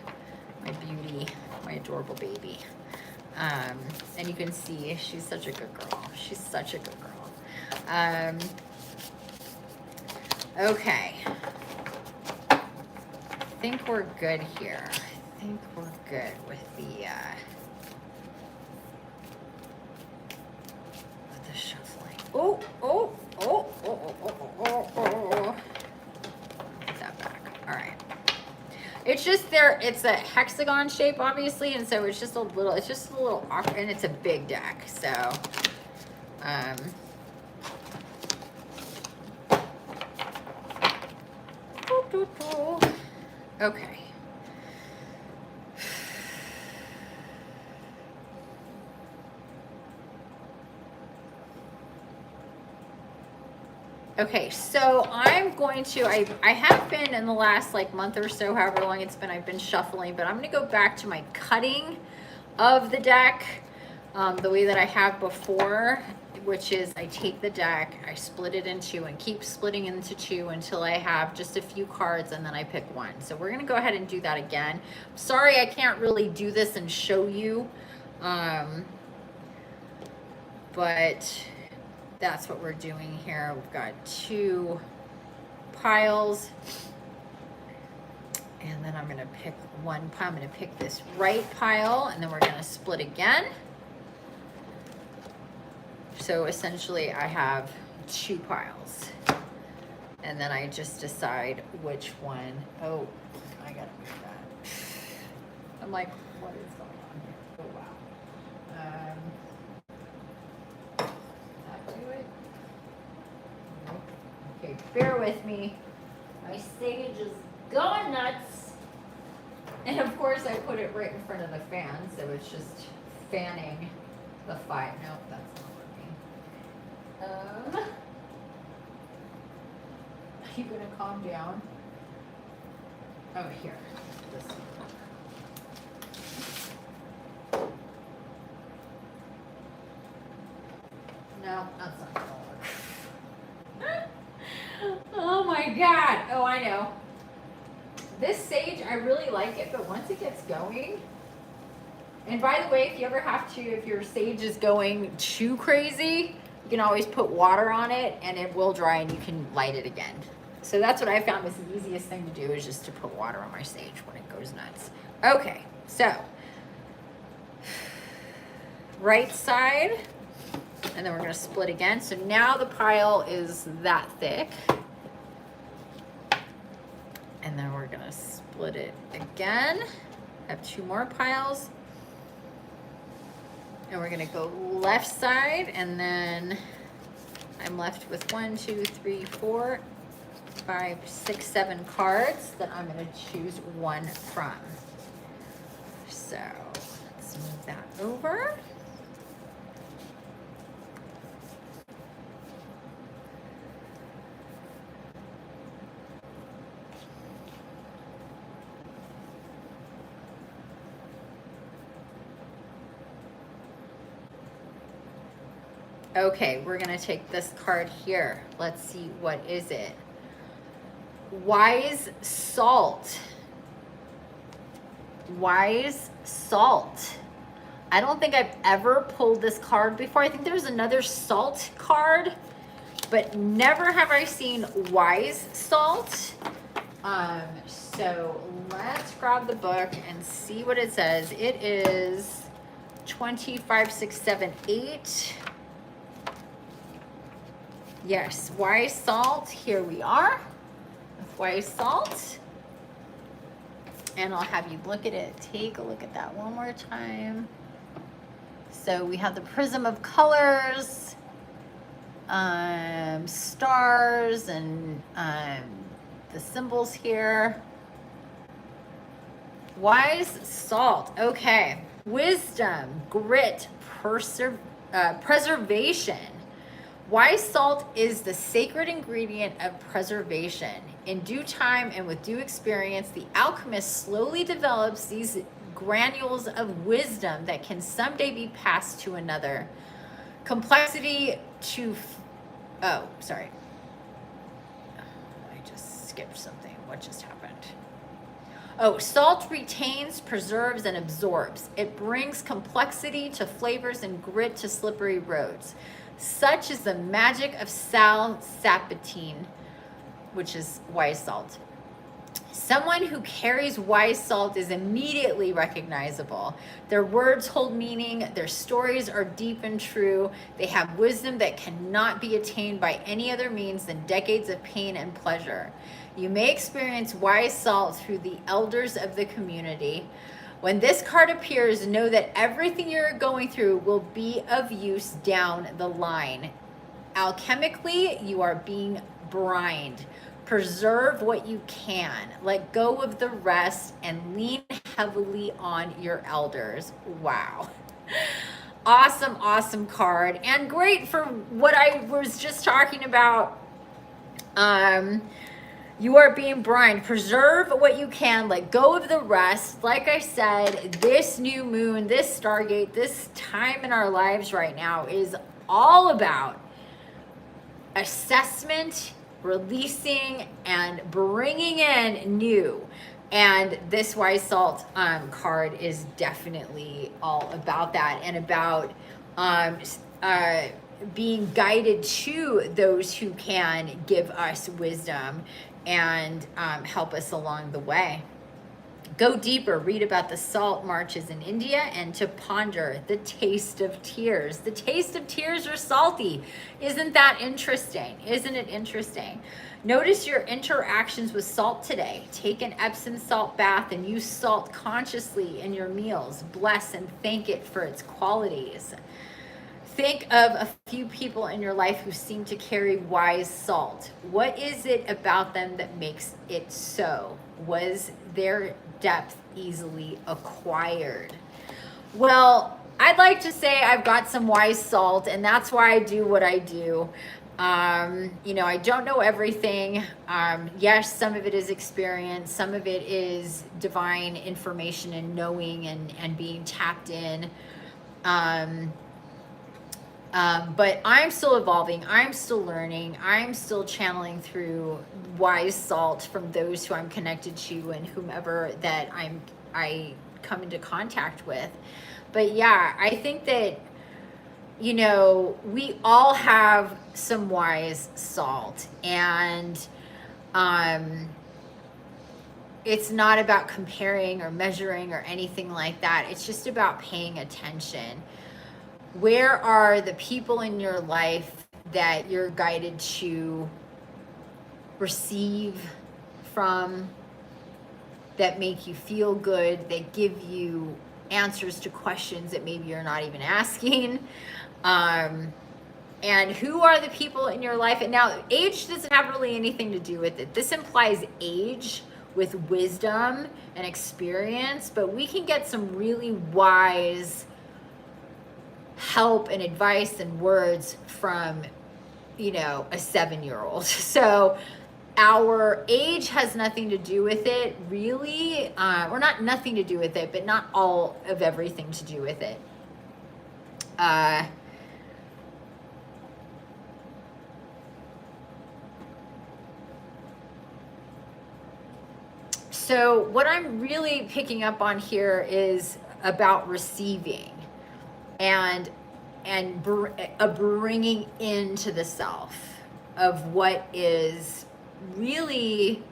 my beauty, my adorable baby. And you can see she's such a good girl. Okay. I think we're good here. I think we're good with the shuffling. Oh. Put that back. All right. It's just it's a hexagon shape, obviously, and so it's just a little awkward, and it's a big deck, so okay. Okay, so I'm going to, I have been in the last like month or so, however long it's been, I've been shuffling, but I'm going to go back to my cutting of the deck the way that I have before, which is I take the deck, I split it in two and keep splitting into two until I have just a few cards and then I pick one. So we're going to go ahead and do that again. Sorry, I can't really do this and show you, but that's what we're doing here. We've got two piles And then I'm gonna pick one pile. I'm gonna pick this right pile, and then we're gonna split again. So essentially I have 2 piles. And then I just decide which one. Oh, I gotta move that. I'm like, what is going on here? Oh wow. That do it? Nope. Okay, bear with me. My sage is going nuts. And of course I put it right in front of the fan, so it's just fanning the fire. Nope, that's not working. Are you gonna calm down? Oh, here. This one. No, that's not gonna work. Oh my God. Oh, I know. This sage, I really like it, but once it gets going, and by the way, if you ever have to, if your sage is going too crazy, you can always put water on it and it will dry and you can light it again. So that's what I found was the easiest thing to do, is just to put water on my sage when it goes nuts. Okay, so right side, and then we're gonna split again. So now the pile is that thick. And then we're gonna split it again. I have 2 more piles. And we're gonna go left side, and then I'm left with 1, 2, 3, 4, 5, 6, 7 cards that I'm gonna choose one from. So let's move that over. Okay, we're gonna take this card here. Let's see, what is it? Wise Salt. Wise Salt. I don't think I've ever pulled this card before. I think there's another salt card, but never have I seen Wise Salt. So let's grab the book and see what it says. It is 25, 6, 7, 8. Yes, Wise Salt, here we are with Wise Salt. And I'll have you look at it. Take a look at that one more time. So we have the prism of colors, stars, and the symbols here. Wise Salt, okay. Wisdom, grit, preservation. Wise salt is the sacred ingredient of preservation. In due time and with due experience, the alchemist slowly develops these granules of wisdom that can someday be passed to another. Complexity to, oh, sorry. I just skipped something. What just happened? Oh, salt retains, preserves, and absorbs. It brings complexity to flavors and grit to slippery roads. Such is the magic of sal sapatine, which is wise salt. Someone who carries wise salt is immediately recognizable. Their words hold meaning, their stories are deep and true. They have wisdom that cannot be attained by any other means than decades of pain and pleasure. You may experience wise salt through the elders of the community. When this card appears, know that everything you're going through will be of use down the line. Alchemically, you are being brined. Preserve what you can. Let go of the rest and lean heavily on your elders. Wow. Awesome, awesome card. And great for what I was just talking about. You are being brined. Preserve what you can. Let go of the rest. Like I said, this new moon, this Stargate, this time in our lives right now is all about assessment, releasing, and bringing in new. And this Wise Salt card is definitely all about that, and about being guided to those who can give us wisdom and help us along the way. Go deeper, read about the salt marches in India, and to ponder the taste of tears. The taste of tears are salty. Isn't that interesting? Isn't it interesting? Notice your interactions with salt today. Take an Epsom salt bath and use salt consciously in your meals. Bless and thank it for its qualities. Think of a few people in your life who seem to carry wise salt. What is it about them that makes it so? Was their depth easily acquired? Well, I'd like to say I've got some wise salt, and that's why I do what I do. You know, I don't know everything. Yes, some of it is experience. Some of it is divine information and knowing and being tapped in. But I'm still evolving. I'm still learning. I'm still channeling through wise salt from those who I'm connected to and whomever that I come into contact with. But yeah, I think that, you know, we all have some wise salt, and it's not about comparing or measuring or anything like that. It's just about paying attention. Where are the people in your life that you're guided to receive from, that make you feel good, that give you answers to questions that maybe you're not even asking? And who are the people in your life? And now, age doesn't have really anything to do with it. This implies age with wisdom and experience, but we can get some really wise help and advice and words from, you know, a 7-year-old. So our age has nothing to do with it, really, or not nothing to do with it, but not all of everything to do with it. So what I'm really picking up on here is about receiving and a bringing into the self of what is really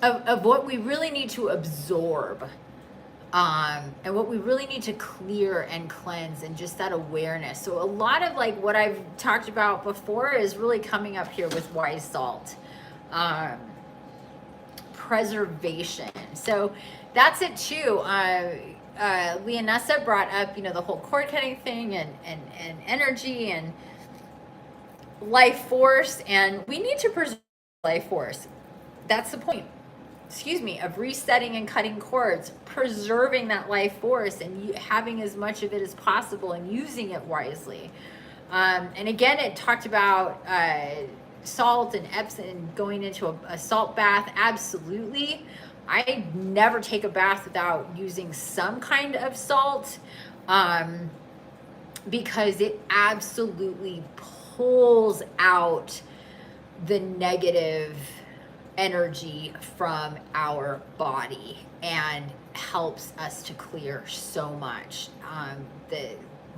of what we really need to absorb, and what we really need to clear and cleanse, and just that awareness. So a lot of like what I've talked about before is really coming up here with wise salt. Preservation. So that's it too. Leonessa brought up, you know, the whole cord cutting thing and energy and life force, and we need to preserve life force. That's the point, excuse me, of resetting and cutting cords, preserving that life force and having as much of it as possible and using it wisely. And again, it talked about salt and Epsom, going into a salt bath. Absolutely. I never take a bath without using some kind of salt, because it absolutely pulls out the negative energy from our body and helps us to clear so much.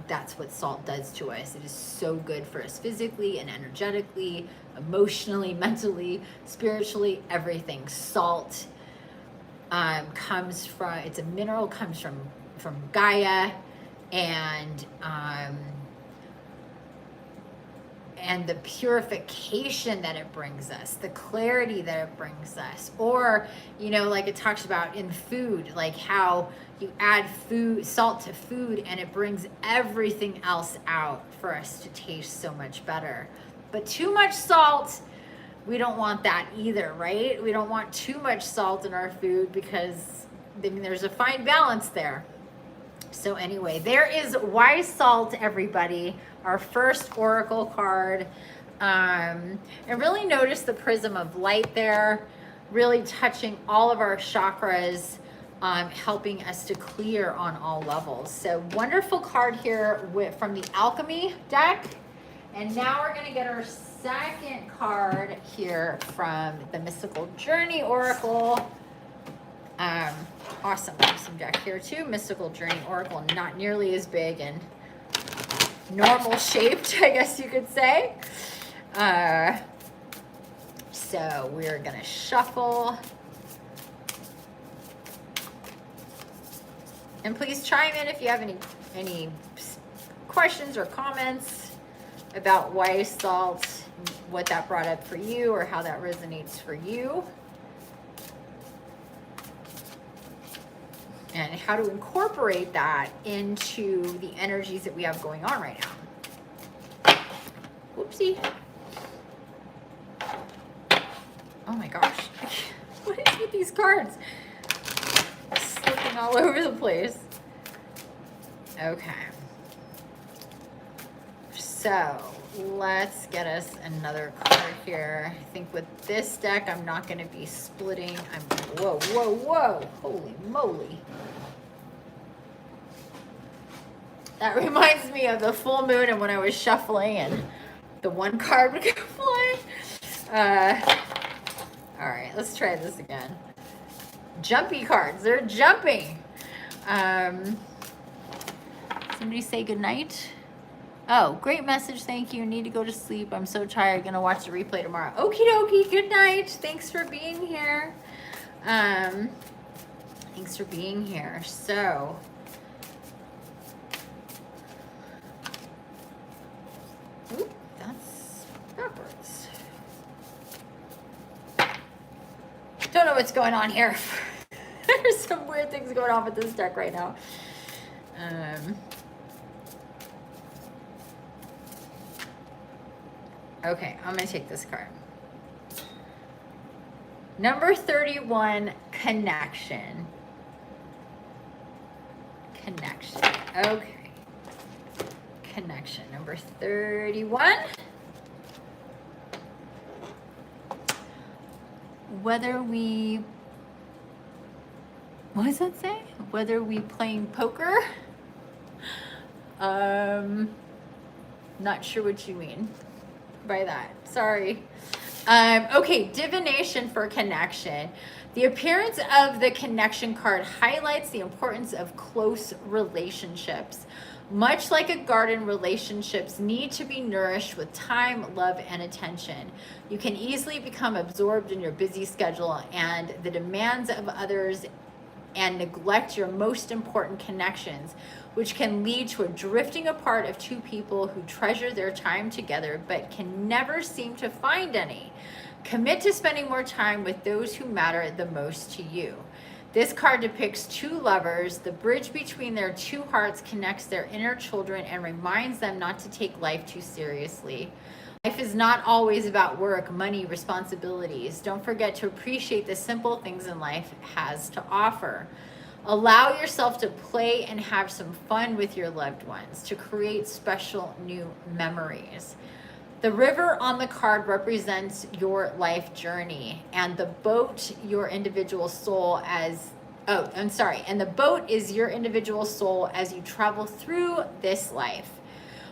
That's what salt does to us. It is so good for us physically and energetically, emotionally, mentally, spiritually, everything. Salt comes from, it's a mineral, comes from Gaia, and the purification that it brings us, the clarity that it brings us. Or, you know, like it talks about in food, like how you add salt to food and it brings everything else out for us to taste so much better. But too much salt, we don't want that either, right? We don't want too much salt in our food, because I mean, there's a fine balance there. So anyway, there is wise salt, everybody, our first oracle card. And really notice the prism of light there, really touching all of our chakras, helping us to clear on all levels. So wonderful card here from the Alchemy deck. And now we're going to get our second card here from the Mystical Journey Oracle. Awesome deck here too. Mystical Journey Oracle, not nearly as big and normal shaped, I guess you could say. So we're gonna shuffle. And please chime in if you have any questions or comments about white salt, what that brought up for you or how that resonates for you. And how to incorporate that into the energies that we have going on right now. Whoopsie. Oh my gosh. What is with these cards? Slipping all over the place. Okay. So let's get us another card here. I think with this deck, I'm not going to be splitting. Whoa, whoa, whoa. Holy moly. That reminds me of the full moon and when I was shuffling and the one card would go flying. All right, let's try this again. Jumpy cards, they're jumping. Somebody say goodnight. Oh, great message, thank you. Need to go to sleep. I'm so tired, gonna watch the replay tomorrow. Okie dokie, good night. Thanks for being here. Thanks for being here. So, oop, that's backwards. Don't know what's going on here. There's some weird things going on with this deck right now. Okay, I'm gonna take this card. Number 31, connection. Connection, okay. Connection, number 31. Whether we, what does that say? Whether we playing poker? Not sure what you mean by that. Sorry. Okay, divination for connection. The appearance of the connection card highlights the importance of close relationships. Much like a garden, relationships need to be nourished with time, love, and attention. You can easily become absorbed in your busy schedule and the demands of others and neglect your most important connections, which can lead to a drifting apart of two people who treasure their time together but can never seem to find any. Commit to spending more time with those who matter the most to you. This card depicts two lovers. The bridge between their two hearts connects their inner children and reminds them not to take life too seriously. Life is not always about work, money, responsibilities. Don't forget to appreciate the simple things in life has to offer. Allow yourself to play and have some fun with your loved ones to create special new memories. The river on the card represents your life journey, and the boat, your individual soul as, and the boat is your individual soul as you travel through this life.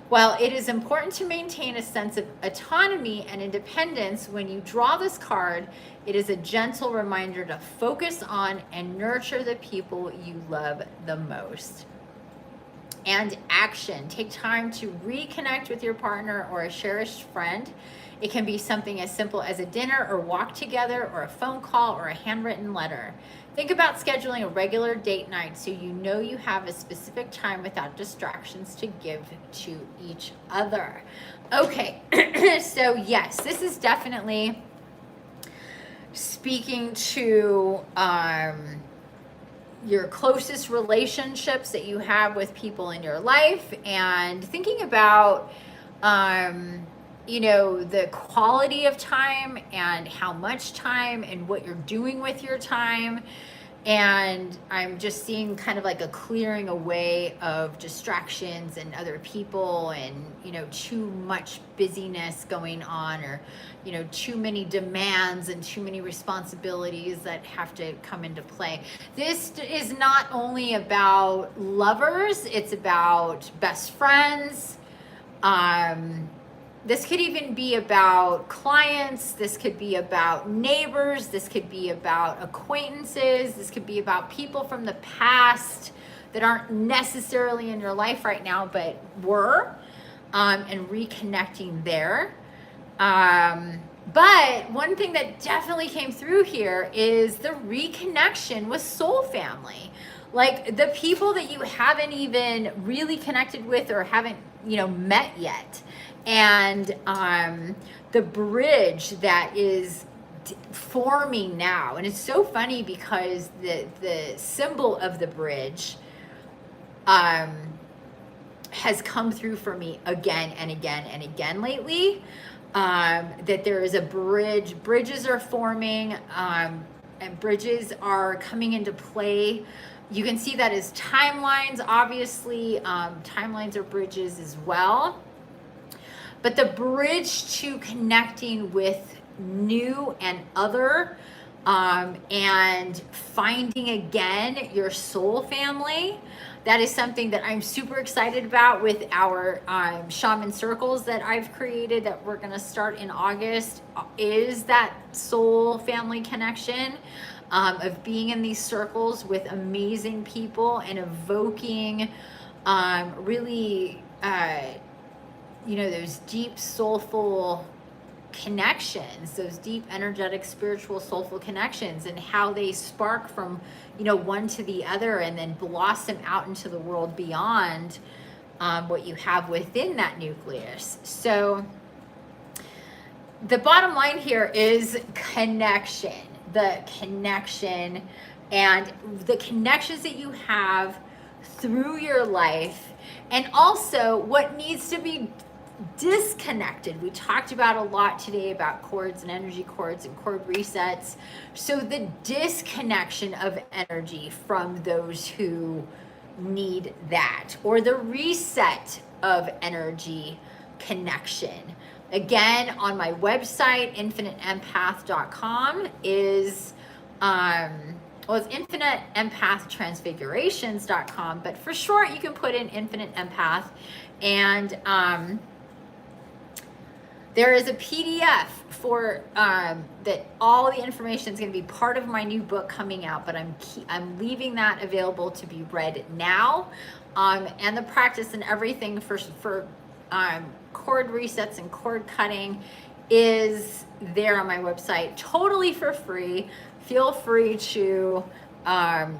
While it is important to maintain a sense of autonomy and independence, when you draw this card, it is a gentle reminder to focus on and nurture the people you love the most. And action. Take time to reconnect with your partner or a cherished friend. It can be something as simple as a dinner or walk together or a phone call or a handwritten letter. Think about scheduling a regular date night so you know you have a specific time without distractions to give to each other. Okay, so yes, this is definitely speaking to your closest relationships that you have with people in your life, and thinking about the quality of time and how much time and what you're doing with your time. And I'm just seeing kind of like a clearing away of distractions and other people and, too much busyness going on, or, too many demands and too many responsibilities that have to come into play. This is not only about lovers, it's about best friends. This could even be about clients. This could be about neighbors. This could be about acquaintances. This could be about people from the past that aren't necessarily in your life right now, but were. and reconnecting there. But one thing that definitely came through here is the reconnection with soul family. Like the people that you haven't even really connected with or haven't, met yet. And the bridge that is forming now. And it's so funny because the symbol of the bridge has come through for me again and again and again lately. That there is a bridge, bridges are forming, and bridges are coming into play. You can see that as timelines, obviously, timelines are bridges as well. But the bridge to connecting with new and other, and finding again your soul family. That is something that I'm super excited about with our shaman circles that I've created that we're going to start in August, is that soul family connection, of being in these circles with amazing people and evoking really, those deep soulful connections, those deep energetic spiritual soulful connections, and how they spark from one to the other and then blossom out into the world beyond what you have within that nucleus. So the bottom line here is connection, the connection and the connections that you have through your life, and also what needs to be disconnected. We talked about a lot today about cords and energy cords and cord resets. So the disconnection of energy from those who need that, or the reset of energy connection. Again, on my website, infiniteempath.com is, it's infiniteempathtransfigurations.com, but for short, you can put in Infinite Empath, and there is a PDF for that. All the information is going to be part of my new book coming out, but I'm leaving that available to be read now, and the practice and everything for cord resets and cord cutting is there on my website, totally for free. Feel free to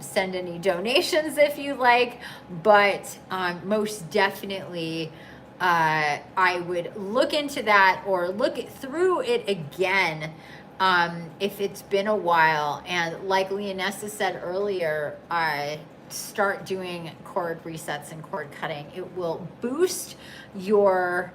send any donations if you like, but most definitely. I would look into that or look through it again if it's been a while. And like Leonessa said earlier, start doing cord resets and cord cutting. It will boost your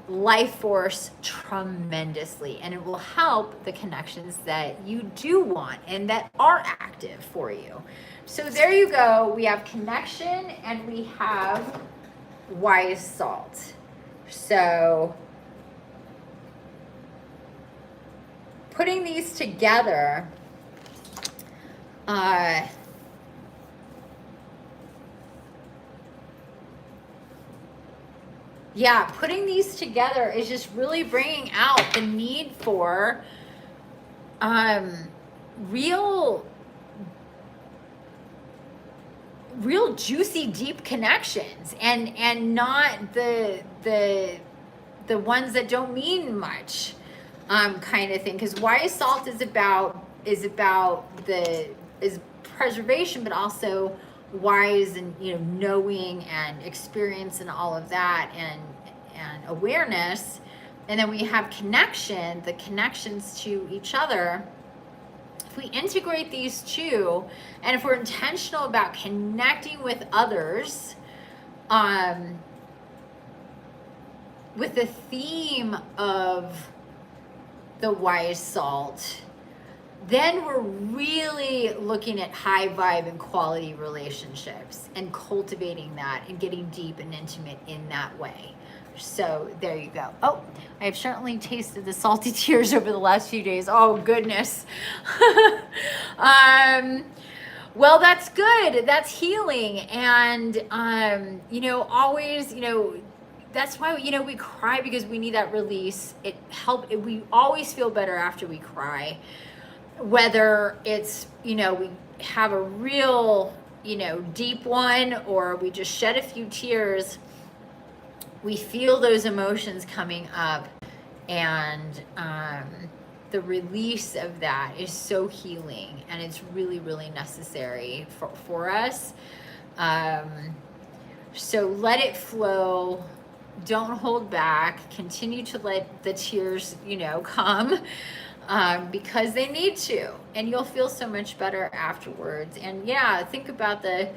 life force tremendously, and it will help the connections that you do want and that are active for you. So there you go. We have connection and we have wise salt. So putting these together, putting these together is just really bringing out the need for real juicy deep connections, and not the ones that don't mean much, kind of thing. Because wise salt is about preservation, but also wise and knowing and experience and all of that, and awareness. And then we have connection, the connections to each other. If we integrate these two, and if we're intentional about connecting with others, with the theme of the wise salt, then we're really looking at high vibe and quality relationships and cultivating that and getting deep and intimate in that way. So there you go. Oh, I have certainly tasted the salty tears over the last few days. Oh, goodness. Well, that's good. That's healing. And, always, that's why, we cry, because we need that release. We always feel better after we cry. Whether it's, we have a real, deep one, or we just shed a few tears. we feel those emotions coming up, and the release of that is so healing, and it's really, really necessary for us. So let it flow. Don't hold back. Continue to let the tears, come, because they need to, and you'll feel so much better afterwards. And yeah, think about the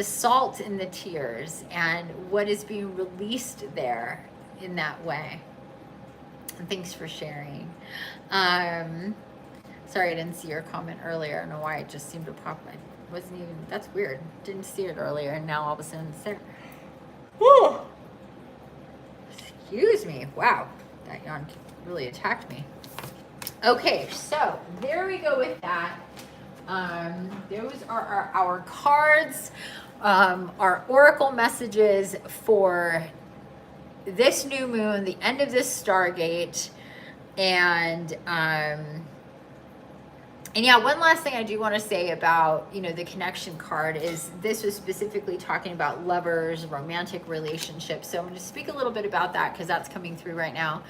salt in the tears and what is being released there in that way. And thanks for sharing. Sorry, I didn't see your comment earlier. I don't know why it just seemed to pop. I wasn't even, that's weird. Didn't see it earlier, and now all of a sudden it's there. Whew. Excuse me. Wow, that yawn really attacked me. Okay, so there we go with that. Those are our cards, our oracle messages for this new moon, the end of this Stargate, and yeah, one last thing I do want to say about, the connection card is this was specifically talking about lovers, romantic relationships. So I'm going to speak a little bit about that because that's coming through right now.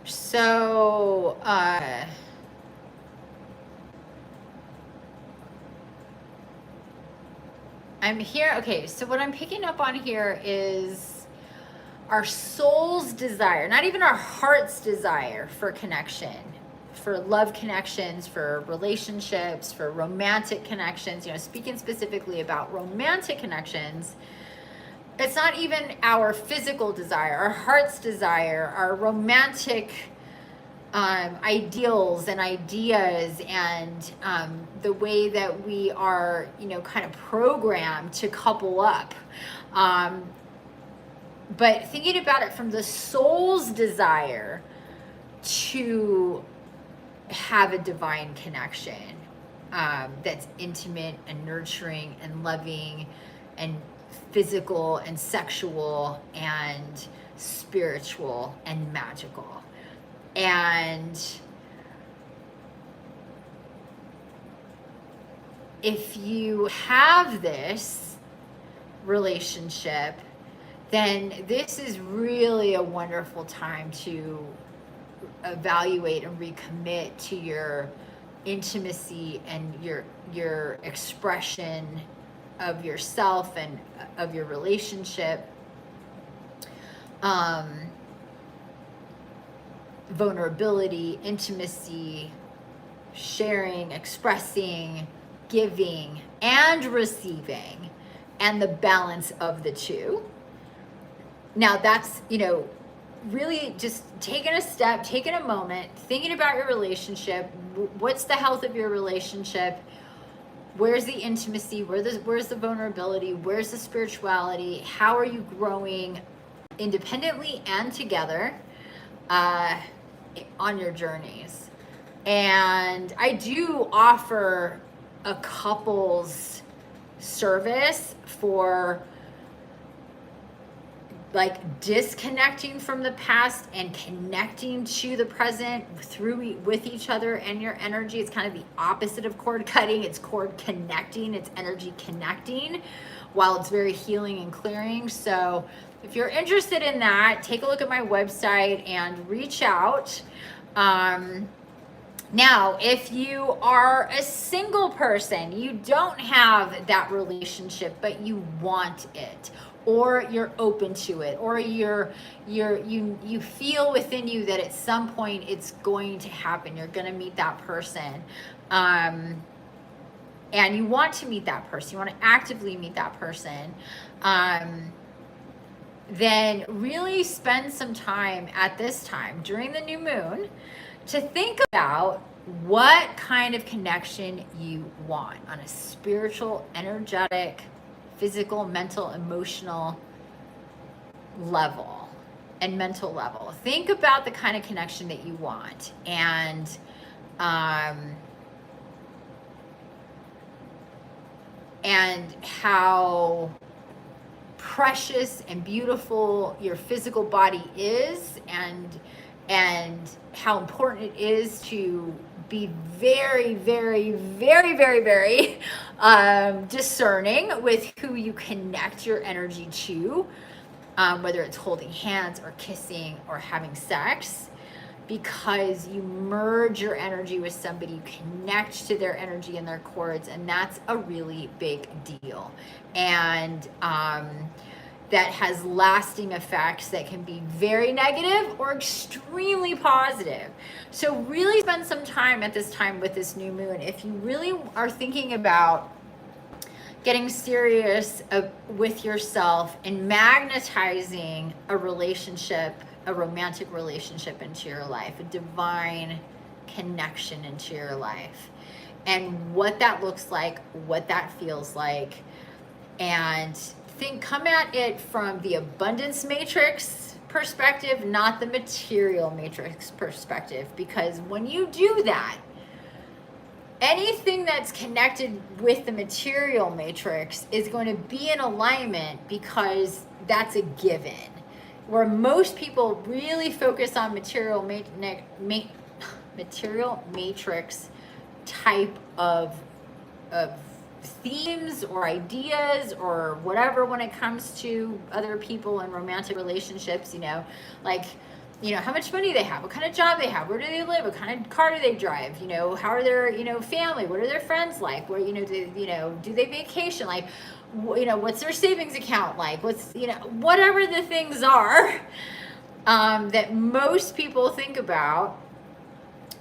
So, I'm here. Okay, so what I'm picking up on here is our soul's desire, not even our heart's desire for connection, for love connections, for relationships, for romantic connections, speaking specifically about romantic connections. It's not even our physical desire, our heart's desire, our romantic ideals and ideas, and the way that we are, kind of programmed to couple up. But thinking about it from the soul's desire to have a divine connection that's intimate and nurturing and loving and physical and sexual and spiritual and magical. And if you have this relationship, then this is really a wonderful time to evaluate and recommit to your intimacy and your expression of yourself and of your relationship. Vulnerability, intimacy, sharing, expressing, giving, and receiving, and the balance of the two. Now that's, really just taking a step, taking a moment, thinking about your relationship. What's the health of your relationship? Where's the intimacy? Where's the vulnerability? Where's the spirituality? How are you growing independently and together on your journeys? And I do offer a couples service for disconnecting from the past and connecting to the present with each other and your energy. It's kind of the opposite of cord cutting. It's cord connecting. It's energy connecting while it's very healing and clearing. So if you're interested in that, take a look at my website and reach out. Now, if you are a single person, you don't have that relationship, but you want it, or you're open to it, or you feel within you that at some point it's going to happen. You're going to meet that person. And you want to meet that person. You want to actively meet that person. Then really spend some time at this time during the new moon to think about what kind of connection you want on a spiritual, energetic, physical, mental, emotional level and mental level. Think about the kind of connection that you want, and how precious and beautiful your physical body is, and and how important it is to be very, very, very, very, very discerning with who you connect your energy to, whether it's holding hands or kissing or having sex, because you merge your energy with somebody, you connect to their energy and their cords, and that's a really big deal. And that has lasting effects that can be very negative or extremely positive. So really spend some time at this time with this new moon. If you really are thinking about getting serious with yourself and magnetizing a relationship, a romantic relationship into your life, a divine connection into your life, and what that looks like, what that feels like, and come at it from the abundance matrix perspective, not the material matrix perspective, because when you do that, anything that's connected with the material matrix is going to be in alignment, because that's a given. Where most people really focus on material matrix type of themes or ideas or whatever when it comes to other people and romantic relationships, like, how much money they have, what kind of job they have, where do they live, what kind of car do they drive, how are their, family, what are their friends like, where, do they vacation, like, what's their savings account like, what's, whatever the things are that most people think about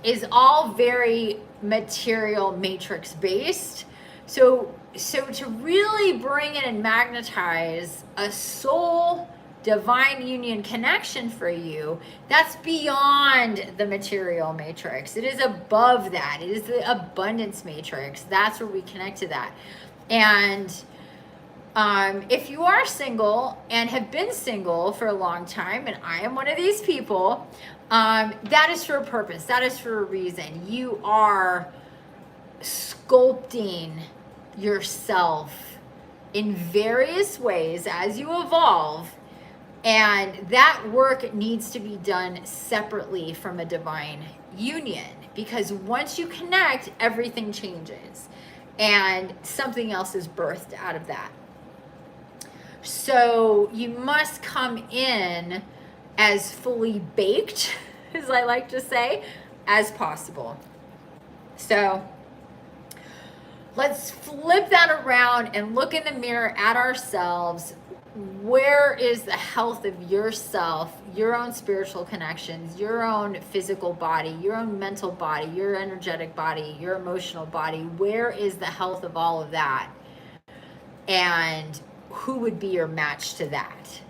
is all very material matrix based. So to really bring in and magnetize a soul divine union connection for you, that's beyond the material matrix. It is above that. It is the abundance matrix. That's where we connect to that. And if you are single and have been single for a long time, and I am one of these people, that is for a purpose. That is for a reason. You are sculpting yourself in various ways as you evolve, and that work needs to be done separately from a divine union, because once you connect, everything changes and something else is birthed out of that. So you must come in as fully baked, as I like to say, as possible. So let's flip that around and look in the mirror at ourselves. Where is the health of yourself, your own spiritual connections, your own physical body, your own mental body, your energetic body, your emotional body? Where is the health of all of that? And who would be your match to that?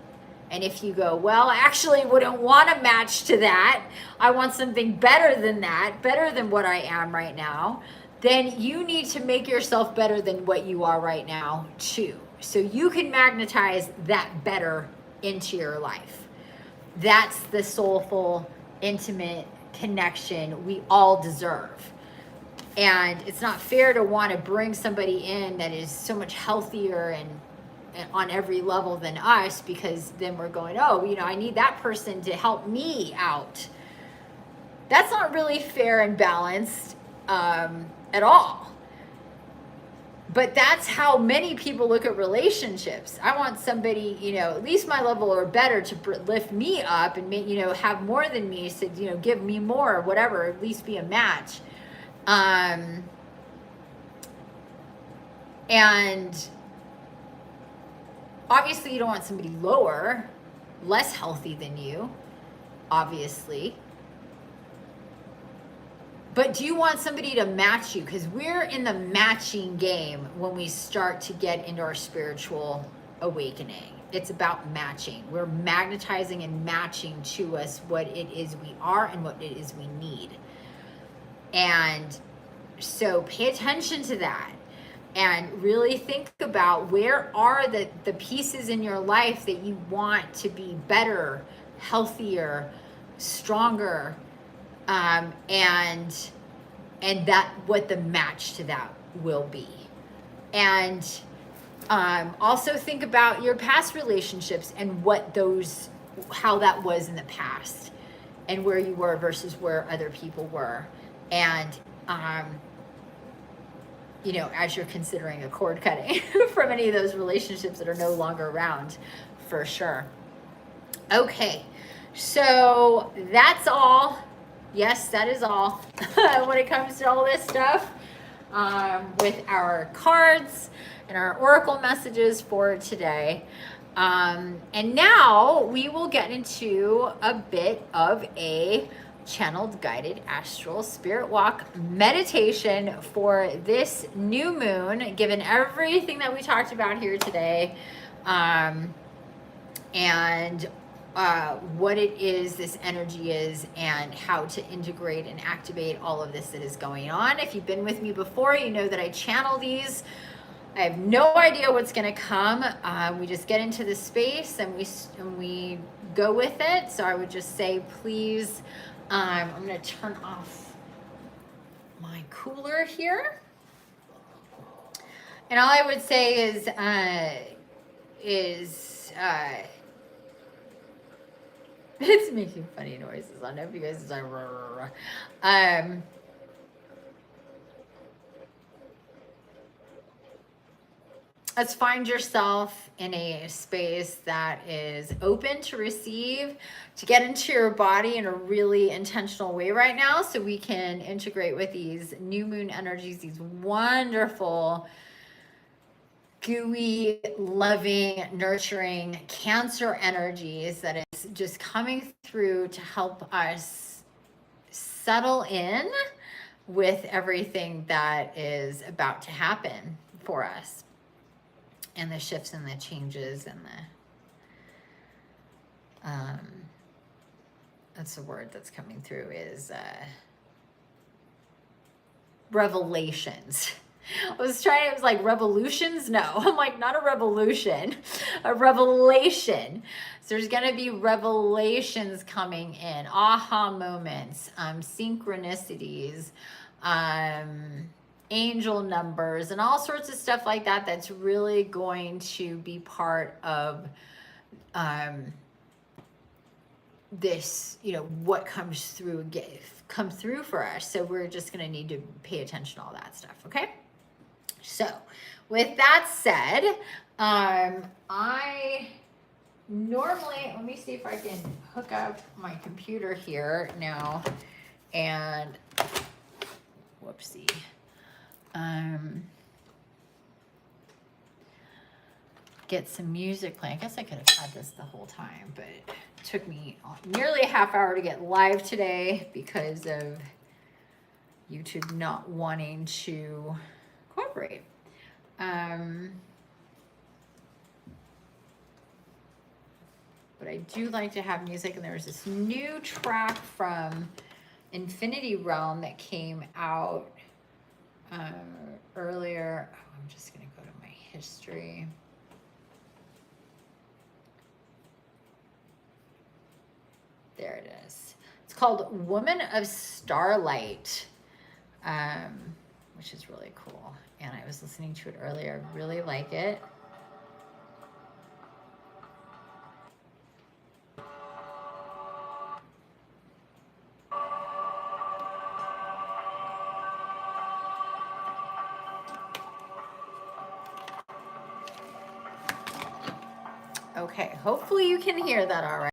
And if you go, well, I actually wouldn't want a match to that, I want something better than that, better than what I am right now, then you need to make yourself better than what you are right now too. So you can magnetize that better into your life. That's the soulful, intimate connection we all deserve. And it's not fair to want to bring somebody in that is so much healthier and on every level than us, because then we're going, oh, I need that person to help me out. That's not really fair and balanced at all. But that's how many people look at relationships. I want somebody, at least my level or better, to lift me up and make, have more than me, so, give me more or whatever, at least be a match. And obviously you don't want somebody lower, less healthy than you, obviously. But do you want somebody to match you? Because we're in the matching game when we start to get into our spiritual awakening. It's about matching. We're magnetizing and matching to us what it is we are and what it is we need. And so pay attention to that and really think about, where are the pieces in your life that you want to be better, healthier, stronger, and that what the match to that will be. And also think about your past relationships and how that was in the past, and where you were versus where other people were. And, you know, as you're considering a cord cutting from any of those relationships that are no longer around, for sure. Okay, so that's all. Yes, that is all when it comes to all this stuff with our cards and our oracle messages for today. And now we will get into a bit of a channeled guided astral spirit walk meditation for this new moon, given everything that we talked about here today, and what it is, this energy is, and how to integrate and activate all of this that is going on. If you've been with me before, you know that I channel these. I have no idea what's going to come. We just get into the space and we go with it. So I would just say, please, I'm going to turn off my cooler here. And all I would say is it's making funny noises. I don't know if you guys are let's find yourself in a space that is open to receive, to get into your body in a really intentional way right now, so we can integrate with these new moon energies, these wonderful, gooey, loving, nurturing Cancer energies that is just coming through to help us settle in with everything that is about to happen for us, and the shifts and the changes and the that's the word that's coming through, is revelations. I was like revolutions. No, I'm like, not a revolution, a revelation. So there's going to be revelations coming in, aha moments, synchronicities, angel numbers, and all sorts of stuff like that. That's really going to be part of this, you know, what comes through for us. So we're just going to need to pay attention to all that stuff. Okay. So with that said, I normally, let me see if I can hook up my computer here now and whoopsie. Get some music playing. I guess I could have had this the whole time, but it took me nearly a half hour to get live today because of YouTube not wanting to cooperate. But I do like to have music, and there was this new track from Infiniti Realm that came out earlier. Oh, I'm just gonna go to my history. There it is. It's called Woman of Starlight, which is really cool. And I was listening to it earlier. I really like it. Okay, hopefully you can hear that all right.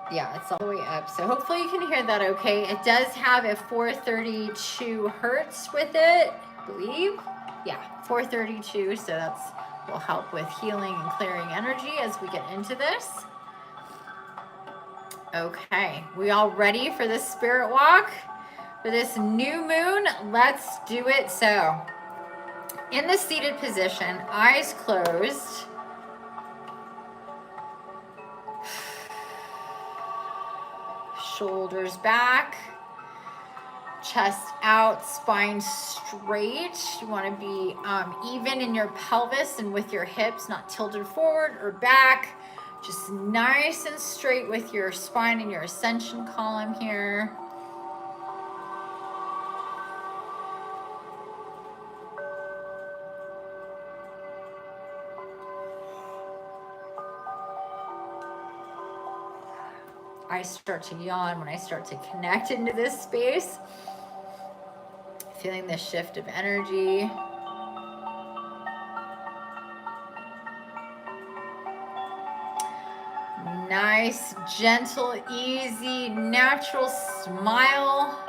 Yeah, it's all the way up. So hopefully you can hear that okay. It does have a 432 hertz with it, I believe. Yeah, 432. So that's will help with healing and clearing energy as we get into this. Okay, we all ready for this spirit walk? For this new moon? Let's do it. So, in the seated position, eyes closed. Shoulders back, chest out, spine straight. You want to be even in your pelvis and with your hips, not tilted forward or back. Just nice and straight with your spine and your ascension column here. I start to yawn, when I start to connect into this space, feeling the shift of energy. Nice, gentle, easy, natural smile.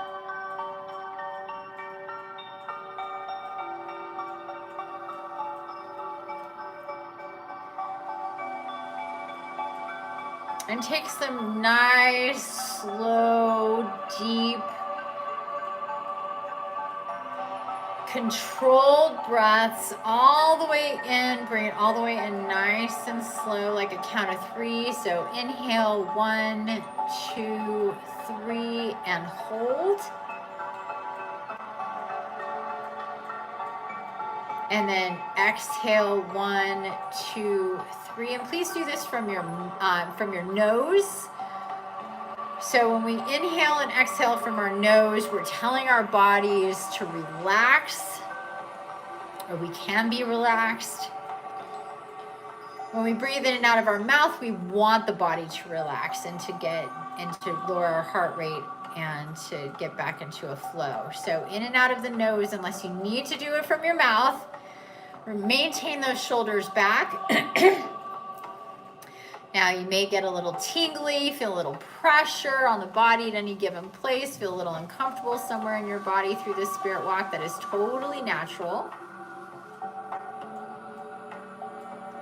And take some nice, slow, deep, controlled breaths all the way in. Bring it all the way in nice and slow, like a count of 3. So inhale, 1, 2, 3, and hold. And then exhale, 1, 2, 3. And please do this from your nose. So when we inhale and exhale from our nose, we're telling our bodies to relax, or we can be relaxed. When we breathe in and out of our mouth, we want the body to relax and to lower our heart rate and to get back into a flow. So in and out of the nose, unless you need to do it from your mouth. Maintain those shoulders back. Now you may get a little tingly, feel a little pressure on the body at any given place, feel a little uncomfortable somewhere in your body through this spirit walk. That is totally natural.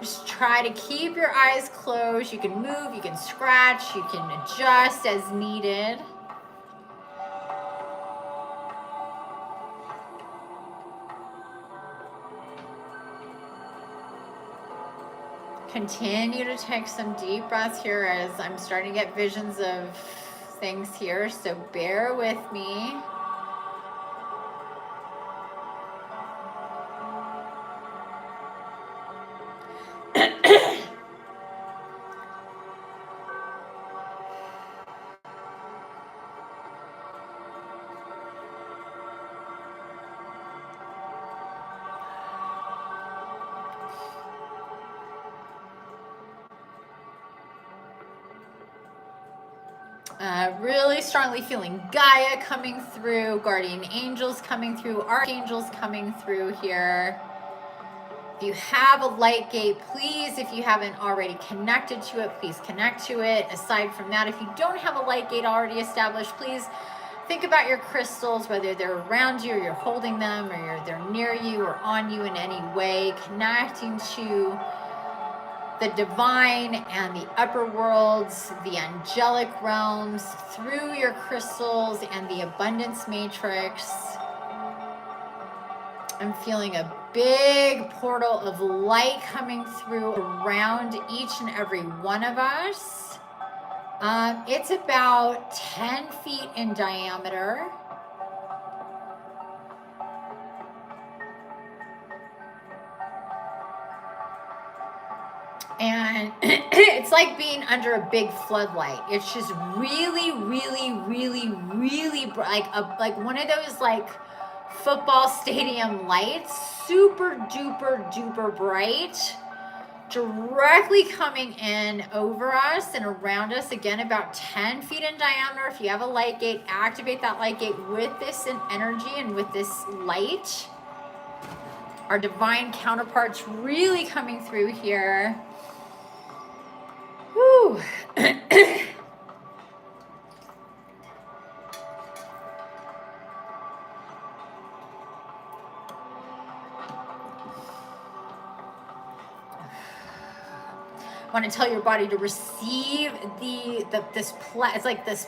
Just try to keep your eyes closed. You can move, you can scratch, you can adjust as needed. Continue to take some deep breaths here as I'm starting to get visions of things here, so bear with me. Really strongly feeling Gaia coming through, guardian angels coming through, archangels coming through here. If you have a light gate, please, if you haven't already connected to it, please connect to it. Aside from that, if you don't have a light gate already established, please think about your crystals, whether they're around you or you're holding them or they're near you or on you in any way, connecting to the divine and the upper worlds, the angelic realms, through your crystals and the abundance matrix. I'm feeling a big portal of light coming through around each and every one of us. It's about 10 feet in diameter. And it's like being under a big floodlight. It's just really, really, really, really bright, like one of those like football stadium lights, super duper duper bright, directly coming in over us and around us. Again, about 10 feet in diameter. If you have a light gate, activate that light gate with this energy and with this light. Our divine counterparts really coming through here. Whew. I want to tell your body to receive it's like this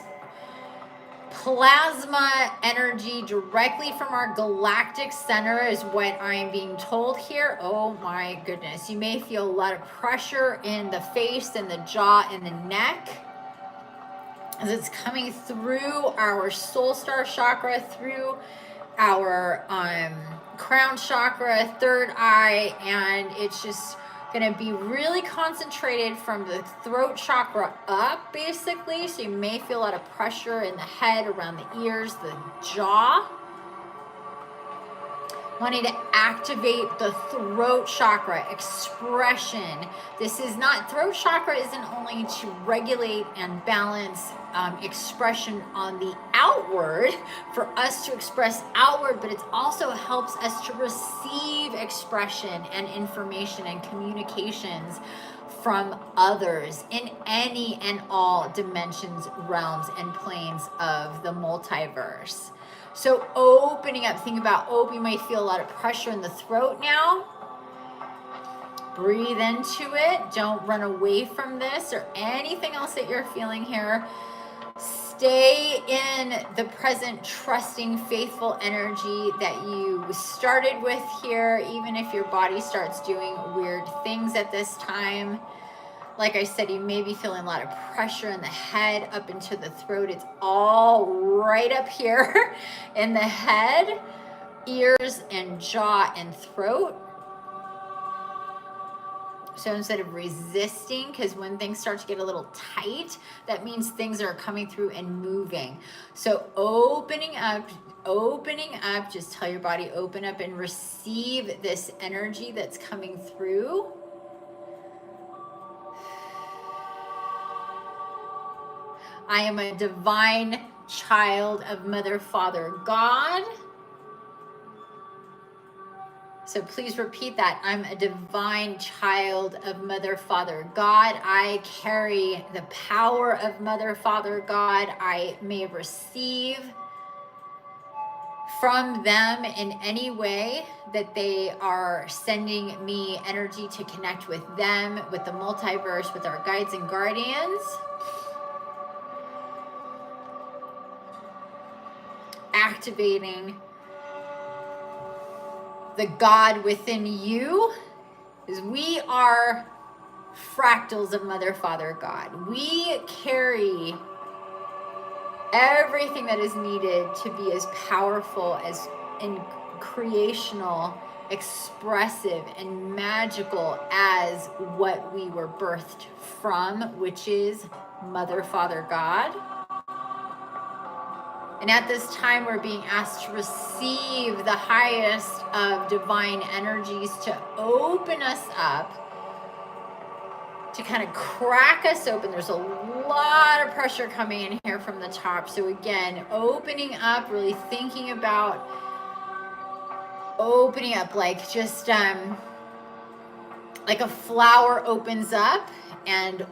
plasma energy directly from our galactic center is what I'm being told here. Oh my goodness. You may feel a lot of pressure in the face and the jaw and the neck as it's coming through our soul star chakra, through our crown chakra, third eye, and it's just going to be really concentrated from the throat chakra up, basically. So you may feel a lot of pressure in the head, around the ears, the jaw. wanting to activate the throat chakra, expression. This is not, throat chakra isn't only to regulate and balance expression on the outward, for us to express outward, but it also helps us to receive expression and information and communications from others in any and all dimensions, realms, and planes of the multiverse. So opening up, think about, you might feel a lot of pressure in the throat now. Breathe into it. Don't run away from this or anything else that you're feeling here. Stay in the present, trusting, faithful energy that you started with here, even if your body starts doing weird things at this time. Like I said, you may be feeling a lot of pressure in the head up into the throat. It's all right up here in the head, ears and jaw and throat. So instead of resisting, because when things start to get a little tight, that means things are coming through and moving. So opening up, just tell your body, open up and receive this energy that's coming through. I am a divine child of Mother, Father, God. So please repeat that. I'm a divine child of Mother, Father, God. I carry the power of Mother, Father, God. I may receive from them in any way that they are sending me energy to connect with them, with the multiverse, with our guides and guardians. Activating the God within you, is we are fractals of Mother, Father, God. We carry everything that is needed to be as powerful as in creational, expressive, and magical as what we were birthed from, which is Mother, Father, God. And at this time, we're being asked to receive the highest of divine energies to open us up, to kind of crack us open. There's a lot of pressure coming in here from the top. So again, opening up, really thinking about opening up, like just like a flower opens up, and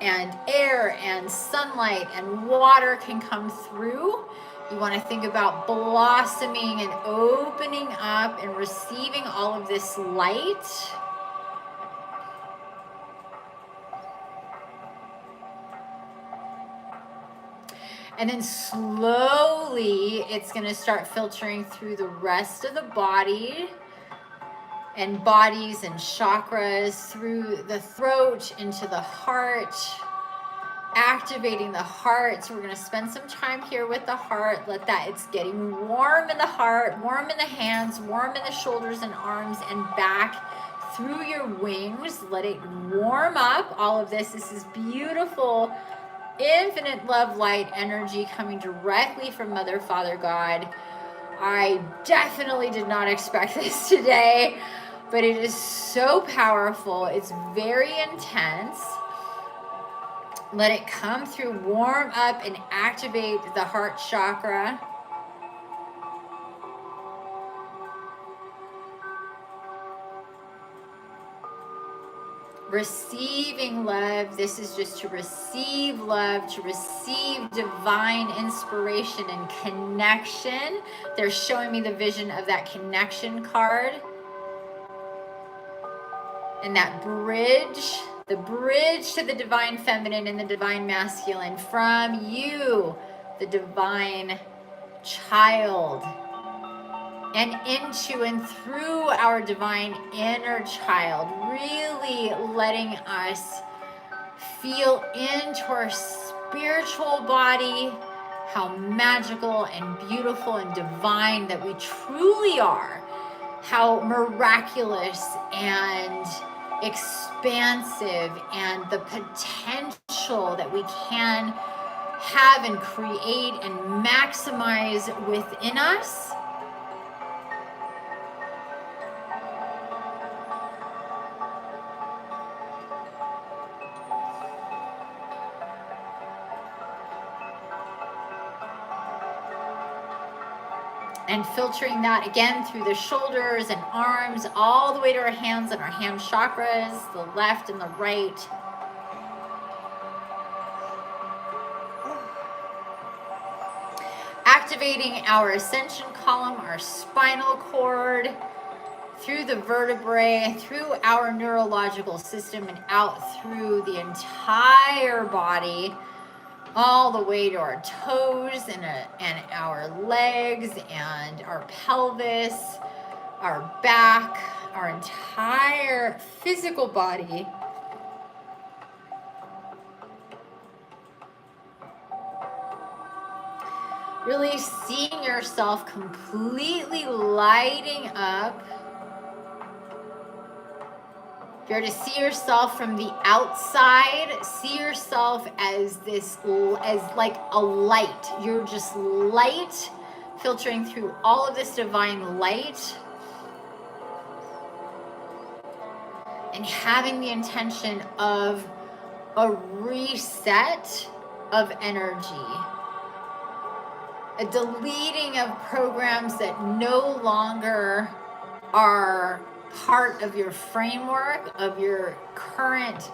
air and sunlight and water can come through. You want to think about blossoming and opening up and receiving all of this light. And then slowly it's going to start filtering through the rest of the body and bodies and chakras, through the throat into the heart, activating the heart. So we're going to spend some time here with the heart. Let that, it's getting warm in the heart, warm in the hands, warm in the shoulders and arms and back, through your wings. Let it warm up. All of this is beautiful, infinite love, light, energy coming directly from Mother, Father, God. I definitely did not expect this today, but it is so powerful. It's very intense. Let it come through, warm up, and activate the heart chakra. Receiving love. This is just to receive love, to receive divine inspiration and connection. They're showing me the vision of that connection card. And that bridge, the bridge to the divine feminine and the divine masculine from you, the divine child, and into and through our divine inner child, really letting us feel into our spiritual body, how magical and beautiful and divine that we truly are, how miraculous and expansive, and the potential that we can have and create and maximize within us. And filtering that again through the shoulders and arms, all the way to our hands and our hand chakras, the left and the right. Activating our ascension column, our spinal cord, through the vertebrae, through our neurological system, and out through the entire body, all the way to our toes and our legs and our pelvis, our back, our entire physical body. Really seeing yourself completely lighting up. If you're to see yourself from the outside, see yourself as like a light. You're just light, filtering through all of this divine light. And having the intention of a reset of energy. A deleting of programs that no longer are part of your framework, of your current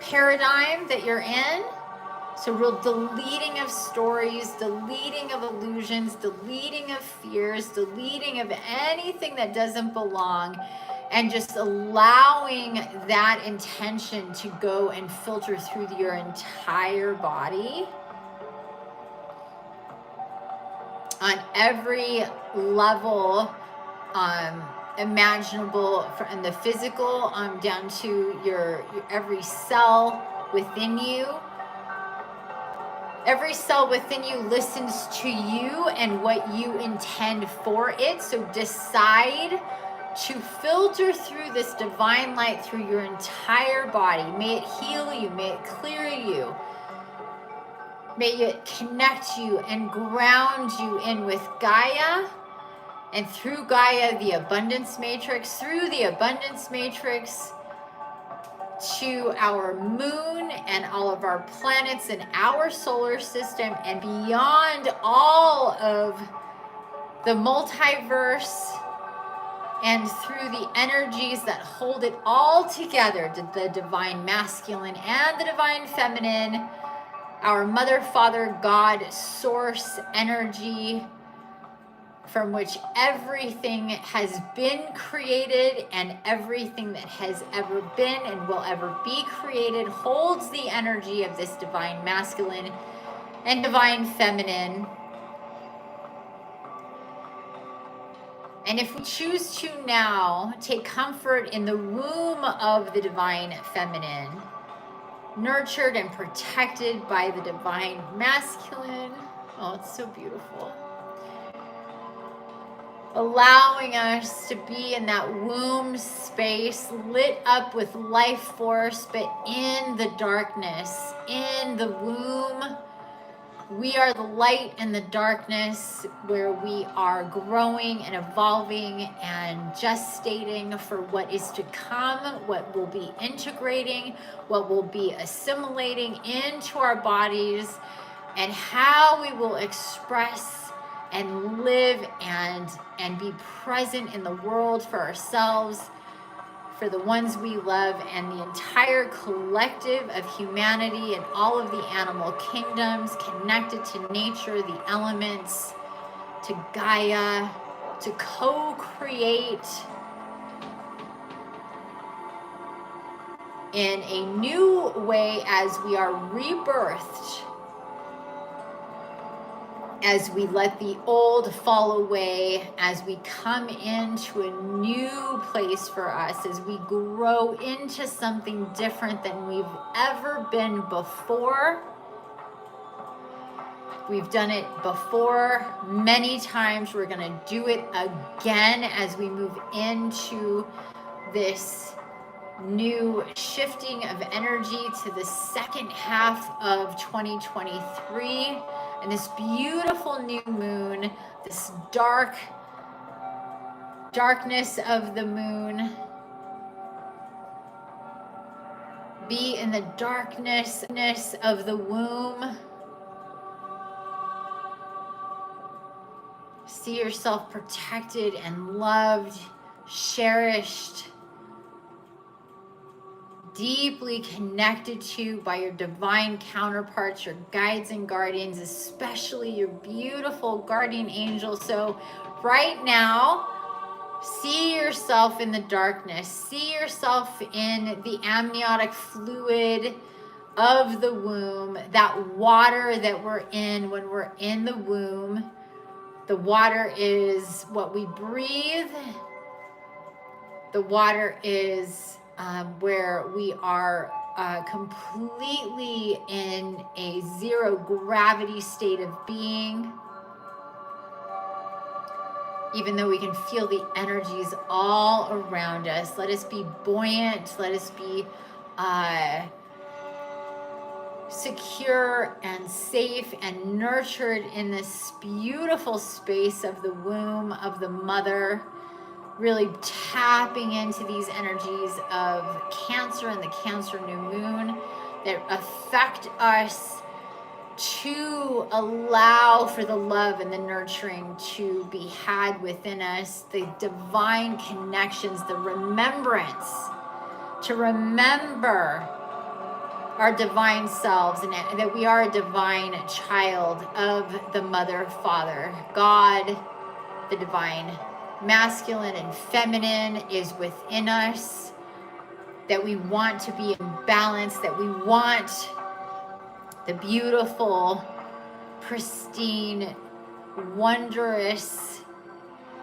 paradigm that you're in. So real deleting of stories, deleting of illusions, deleting of fears, deleting of anything that doesn't belong, and just allowing that intention to go and filter through your entire body on every level imaginable, from the physical down to your every cell within you. Every cell within you listens to you and what you intend for it. So decide to filter through this divine light through your entire body. May it heal you. May it clear you. May it connect you and ground you in with Gaia. And through Gaia, the abundance matrix, through the abundance matrix, to our moon and all of our planets in our solar system, and beyond all of the multiverse, and through the energies that hold it all together, the divine masculine and the divine feminine, our mother, father, God, source energy, from which everything has been created, and everything that has ever been and will ever be created holds the energy of this divine masculine and divine feminine. And if we choose to now take comfort in the womb of the divine feminine, nurtured and protected by the divine masculine, oh, it's so beautiful. Allowing us to be in that womb space, lit up with life force, but in the darkness, in the womb. We are the light in the darkness, where we are growing and evolving and gestating for what is to come, what will be integrating, what will be assimilating into our bodies, and how we will express and live and be present in the world for ourselves, for the ones we love, and the entire collective of humanity and all of the animal kingdoms connected to nature, the elements, to Gaia, to co-create in a new way as we are rebirthed, as we let the old fall away, as we come into a new place for us, as we grow into something different than we've ever been before. We've done it before many times. We're going to do it again as we move into this new shifting of energy to the second half of 2023. And this beautiful new moon, this darkness of the moon, Be in the darkness of the womb. See yourself protected and loved, cherished, deeply connected to by your divine counterparts, your guides and guardians, especially your beautiful guardian angel. So right now, see yourself in the darkness. See yourself in the amniotic fluid of the womb, that water that we're in when we're in the womb. The water is what we breathe. The water is where we are completely in a zero gravity state of being. Even though we can feel the energies all around us, let us be buoyant. Let us be secure and safe and nurtured in this beautiful space of the womb of the mother, really tapping into these energies of Cancer and the Cancer new moon that affect us, to allow for the love and the nurturing to be had within us, the divine connections, the remembrance, to remember our divine selves, and that we are a divine child of the Mother, Father, God. The divine masculine and feminine is within us, that we want to be in balance, that we want the beautiful, pristine, wondrous,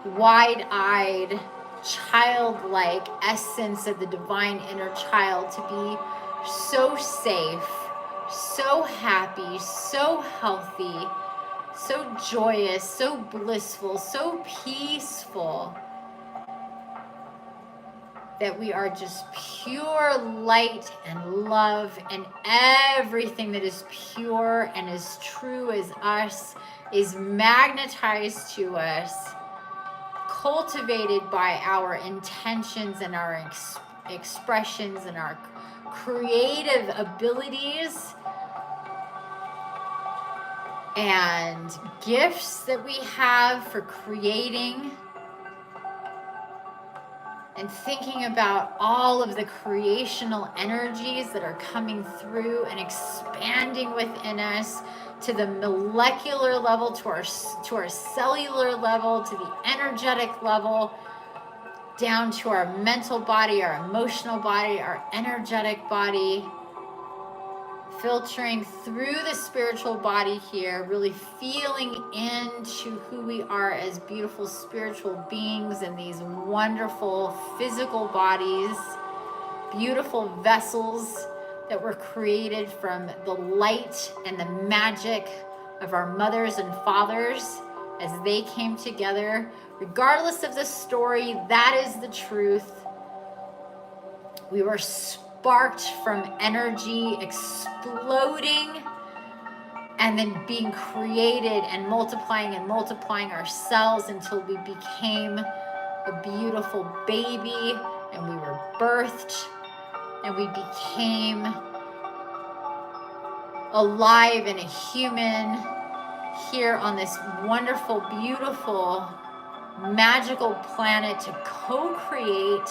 wide-eyed, childlike essence of the divine inner child to be so safe, so happy, so healthy, so joyous, so blissful, so peaceful, that we are just pure light and love, and everything that is pure and as true as us is magnetized to us, cultivated by our intentions and our expressions and our creative abilities and gifts that we have for creating, and thinking about all of the creational energies that are coming through and expanding within us to the molecular level, to our cellular level, to the energetic level, down to our mental body, our emotional body, our energetic body, filtering through the spiritual body here, really feeling into who we are as beautiful spiritual beings in these wonderful physical bodies, beautiful vessels that were created from the light and the magic of our mothers and fathers as they came together. Regardless of the story, that is the truth. We were sparked from energy exploding and then being created and multiplying ourselves until we became a beautiful baby, and we were birthed and we became alive and a human here on this wonderful, beautiful, magical planet to co-create,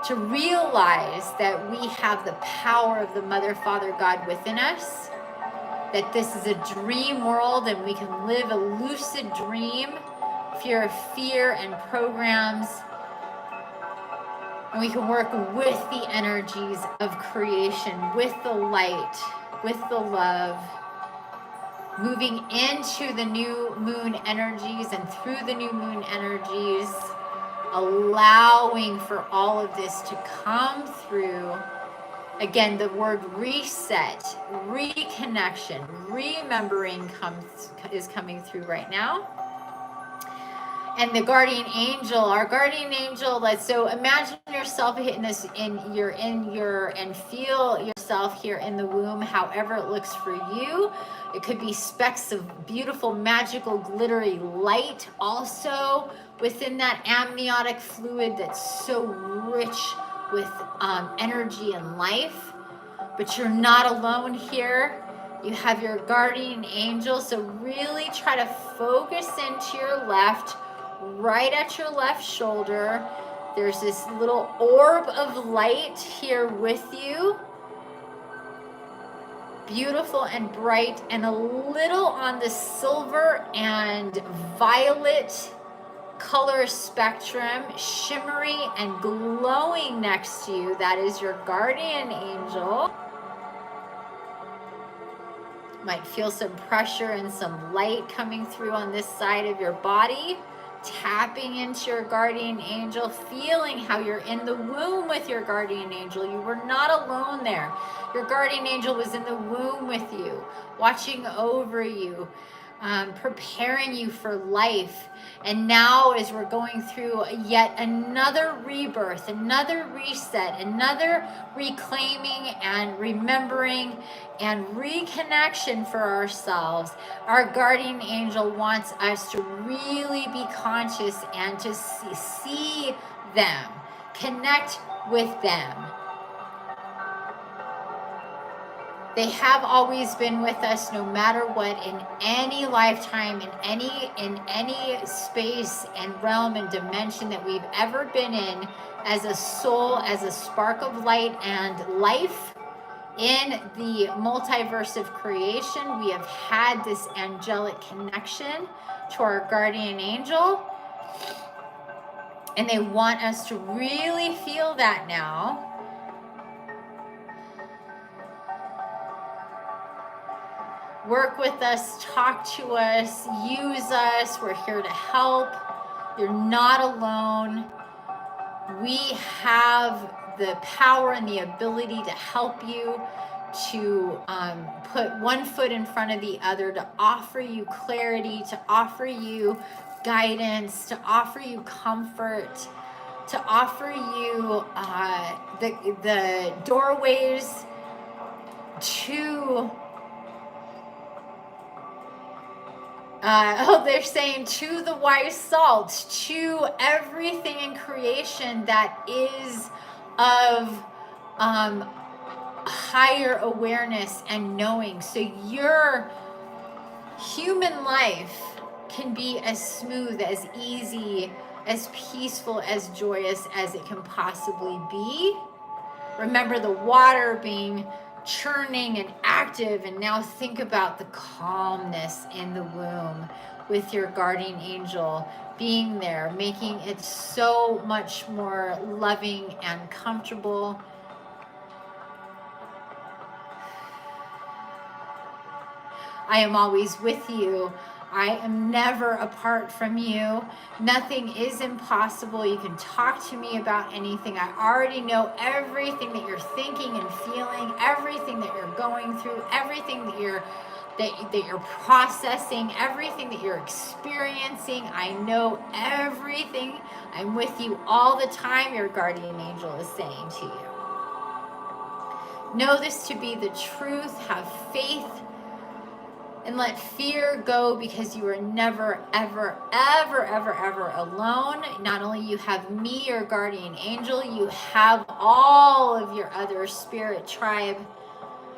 to realize that we have the power of the Mother, Father, God within us, that this is a dream world and we can live a lucid dream, fear and programs, and we can work with the energies of creation, with the light, with the love, moving into the new moon energies and through the new moon energies, allowing for all of this to come through. Again, the word reset, reconnection, remembering is coming through right now. And the guardian angel, our guardian angel, so imagine yourself hitting this and feel yourself here in the womb, however it looks for you. It could be specks of beautiful, magical, glittery light also within that amniotic fluid that's so rich with energy and life. But you're not alone here. You have your guardian angel, so really try to focus into your left, right at your left shoulder. There's this little orb of light here with you. Beautiful and bright, and a little on the silver and violet color spectrum, shimmery and glowing next to you. That is your guardian angel. Might feel some pressure and some light coming through on this side of your body. Tapping into your guardian angel, feeling how you're in the womb with your guardian angel. You were not alone there. Your guardian angel was in the womb with you, watching over you, preparing you for life. And now as we're going through yet another rebirth, another reset, another reclaiming and remembering and reconnection for ourselves, our guardian angel wants us to really be conscious and to see them, connect with them. They have always been with us no matter what, in any lifetime, in any space and realm and dimension that we've ever been in, as a soul, as a spark of light and life in the multiverse of creation. We have had this angelic connection to our guardian angel, and they want us to really feel that now. Work with us, talk to us, use us. We're here to help. You're not alone. We have the power and the ability to help you, to put one foot in front of the other, to offer you clarity, to offer you guidance, to offer you comfort, to offer you the doorways to they're saying to the wise salt, to everything in creation that is of higher awareness and knowing. So your human life can be as smooth, as easy, as peaceful, as joyous as it can possibly be. Remember the water being churning and active, and now think about the calmness in the womb with your guardian angel being there, making it so much more loving and comfortable. I am always with you. I am never apart from you. Nothing is impossible. You can talk to me about anything. I already know everything that you're thinking and feeling, everything that you're going through, everything that you're processing, everything that you're experiencing. I know everything. I'm with you all the time, your guardian angel is saying to you. Know this to be the truth. Have faith. And let fear go, because you are never, ever, ever, ever, ever alone. Not only you have me, your guardian angel, you have all of your other spirit tribe,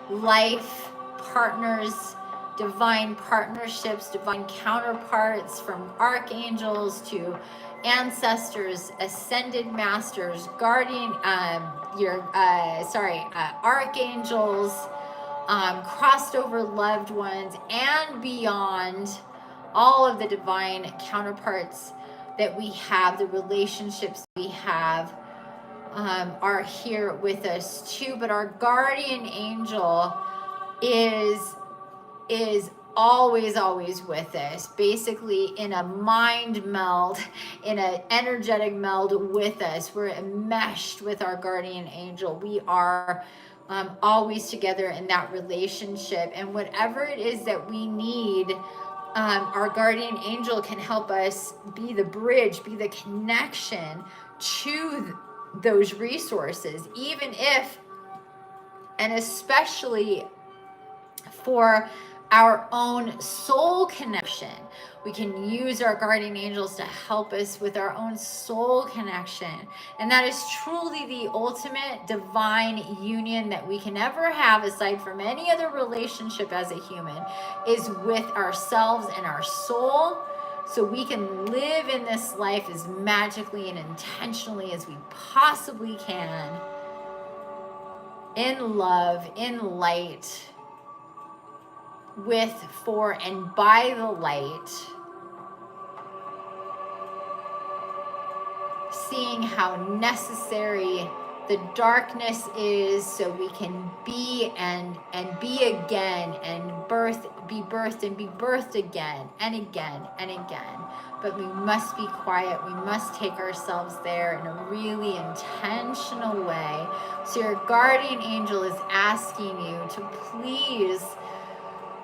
life partners, divine partnerships, divine counterparts, from archangels to ancestors, ascended masters, archangels, crossed over loved ones, and beyond. All of the divine counterparts that we have, the relationships we have, are here with us too. But our guardian angel is always with us, basically in a mind meld, in an energetic meld with us. We're enmeshed with our guardian angel. We are always together in that relationship, and whatever it is that we need, our guardian angel can help us be the bridge, be the connection to those resources, even if, and especially for our own soul connection. We can use our guardian angels to help us with our own soul connection. And that is truly the ultimate divine union that we can ever have, aside from any other relationship as a human, is with ourselves and our soul. So we can live in this life as magically and intentionally as we possibly can, in love, in light, with, for, and by the light, seeing how necessary the darkness is so we can be and be again, and be birthed and be birthed again and again and again. But we must be quiet. We must take ourselves there in a really intentional way. So your guardian angel is asking you to please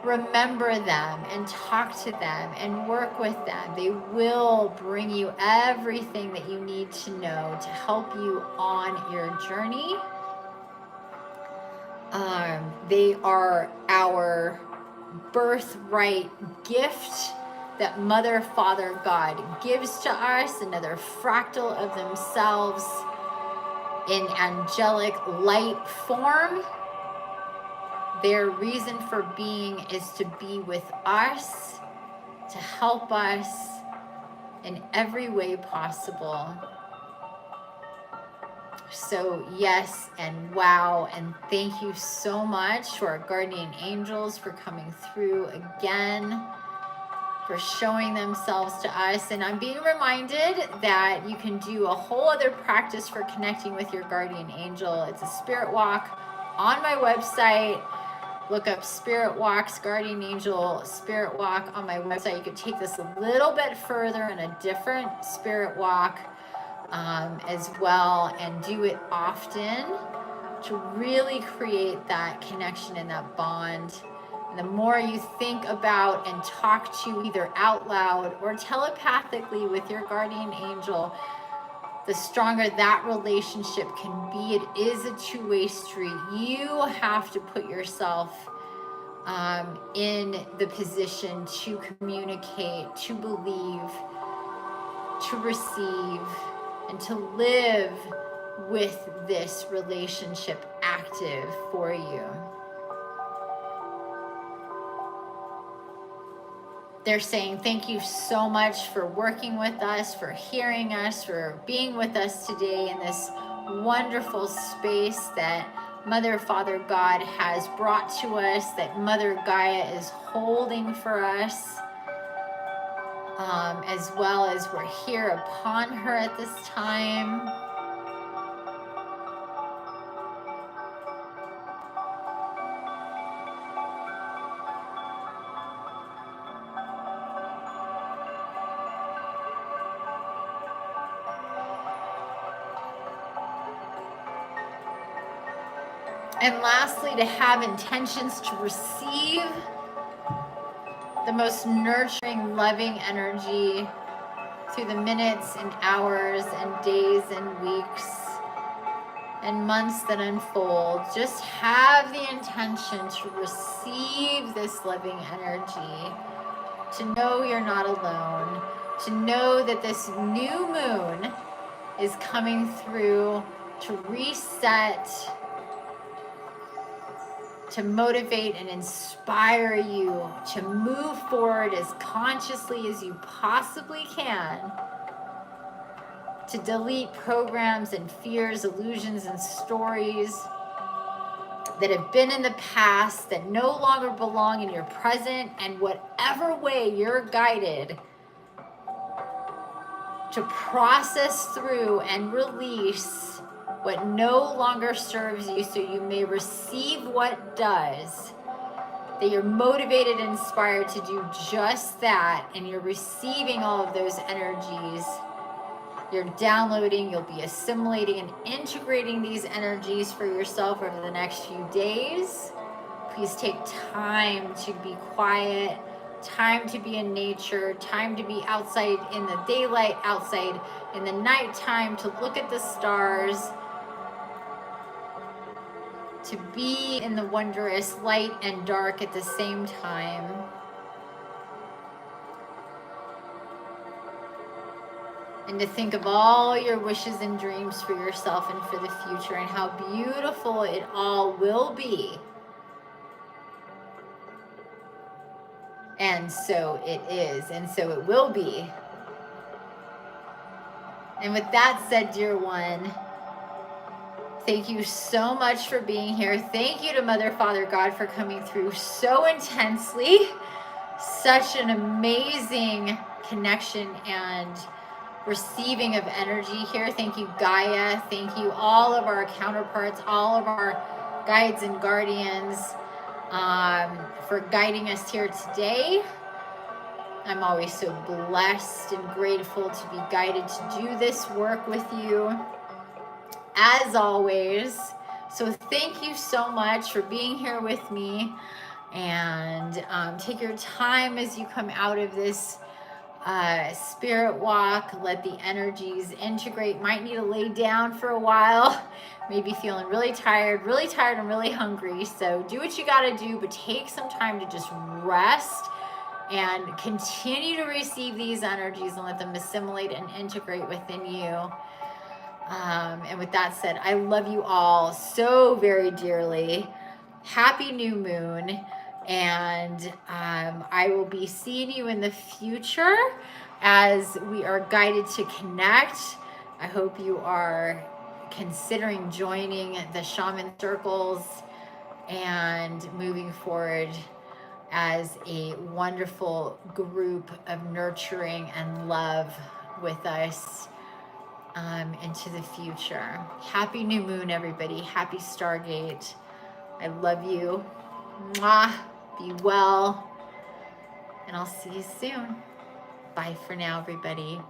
remember them and talk to them and work with them. They will bring you everything that you need to know to help you on your journey. They are our birthright gift that Mother, Father, God gives to us, another fractal of themselves in angelic light form. Their reason for being is to be with us, to help us in every way possible. So yes, and wow, and thank you so much to our guardian angels for coming through again, for showing themselves to us. And I'm being reminded that you can do a whole other practice for connecting with your guardian angel. It's a spirit walk on my website. Look up Spirit Walks, Guardian Angel Spirit Walk on my website. You could take this a little bit further in a different spirit walk as well, and do it often to really create that connection and that bond. And the more you think about and talk to either out loud or telepathically with your guardian angel, the stronger that relationship can be. It is a two-way street. You have to put yourself in the position to communicate, to believe, to receive, and to live with this relationship active for you. They're saying thank you so much for working with us, for hearing us, for being with us today in this wonderful space that Mother, Father, God has brought to us, that Mother Gaia is holding for us, as well as we're here upon her at this time. And lastly, to have intentions to receive the most nurturing, loving energy through the minutes and hours and days and weeks and months that unfold. Just have the intention to receive this loving energy, to know you're not alone, to know that this new moon is coming through to reset, to motivate and inspire you to move forward as consciously as you possibly can, to delete programs and fears, illusions, and stories that have been in the past that no longer belong in your present, and whatever way you're guided to process through and release what no longer serves you, so you may receive what does, that you're motivated and inspired to do just that, and you're receiving all of those energies. You're downloading, you'll be assimilating and integrating these energies for yourself over the next few days. Please take time to be quiet, time to be in nature, time to be outside in the daylight, outside in the nighttime, to look at the stars, to be in the wondrous light and dark at the same time. And to think of all your wishes and dreams for yourself and for the future, and how beautiful it all will be. And so it is, and so it will be. And with that said, dear one, thank you so much for being here. Thank you to Mother, Father, God for coming through so intensely. Such an amazing connection and receiving of energy here. Thank you, Gaia. Thank you, all of our counterparts, all of our guides and guardians, for guiding us here today. I'm always so blessed and grateful to be guided to do this work with you, as always. So thank you so much for being here with me, and take your time as you come out of this spirit walk. Let the energies integrate. Might need to lay down for a while, maybe feeling really tired and really hungry. So do what you got to do, but take some time to just rest and continue to receive these energies and let them assimilate and integrate within you. And with that said, I love you all so very dearly. Happy new moon. And I will be seeing you in the future as we are guided to connect. I hope you are considering joining the shaman circles and moving forward as a wonderful group of nurturing and love with us into the future. Happy new moon, everybody. Happy Stargate. I love you. Mwah. Be well. And I'll see you soon. Bye for now, everybody.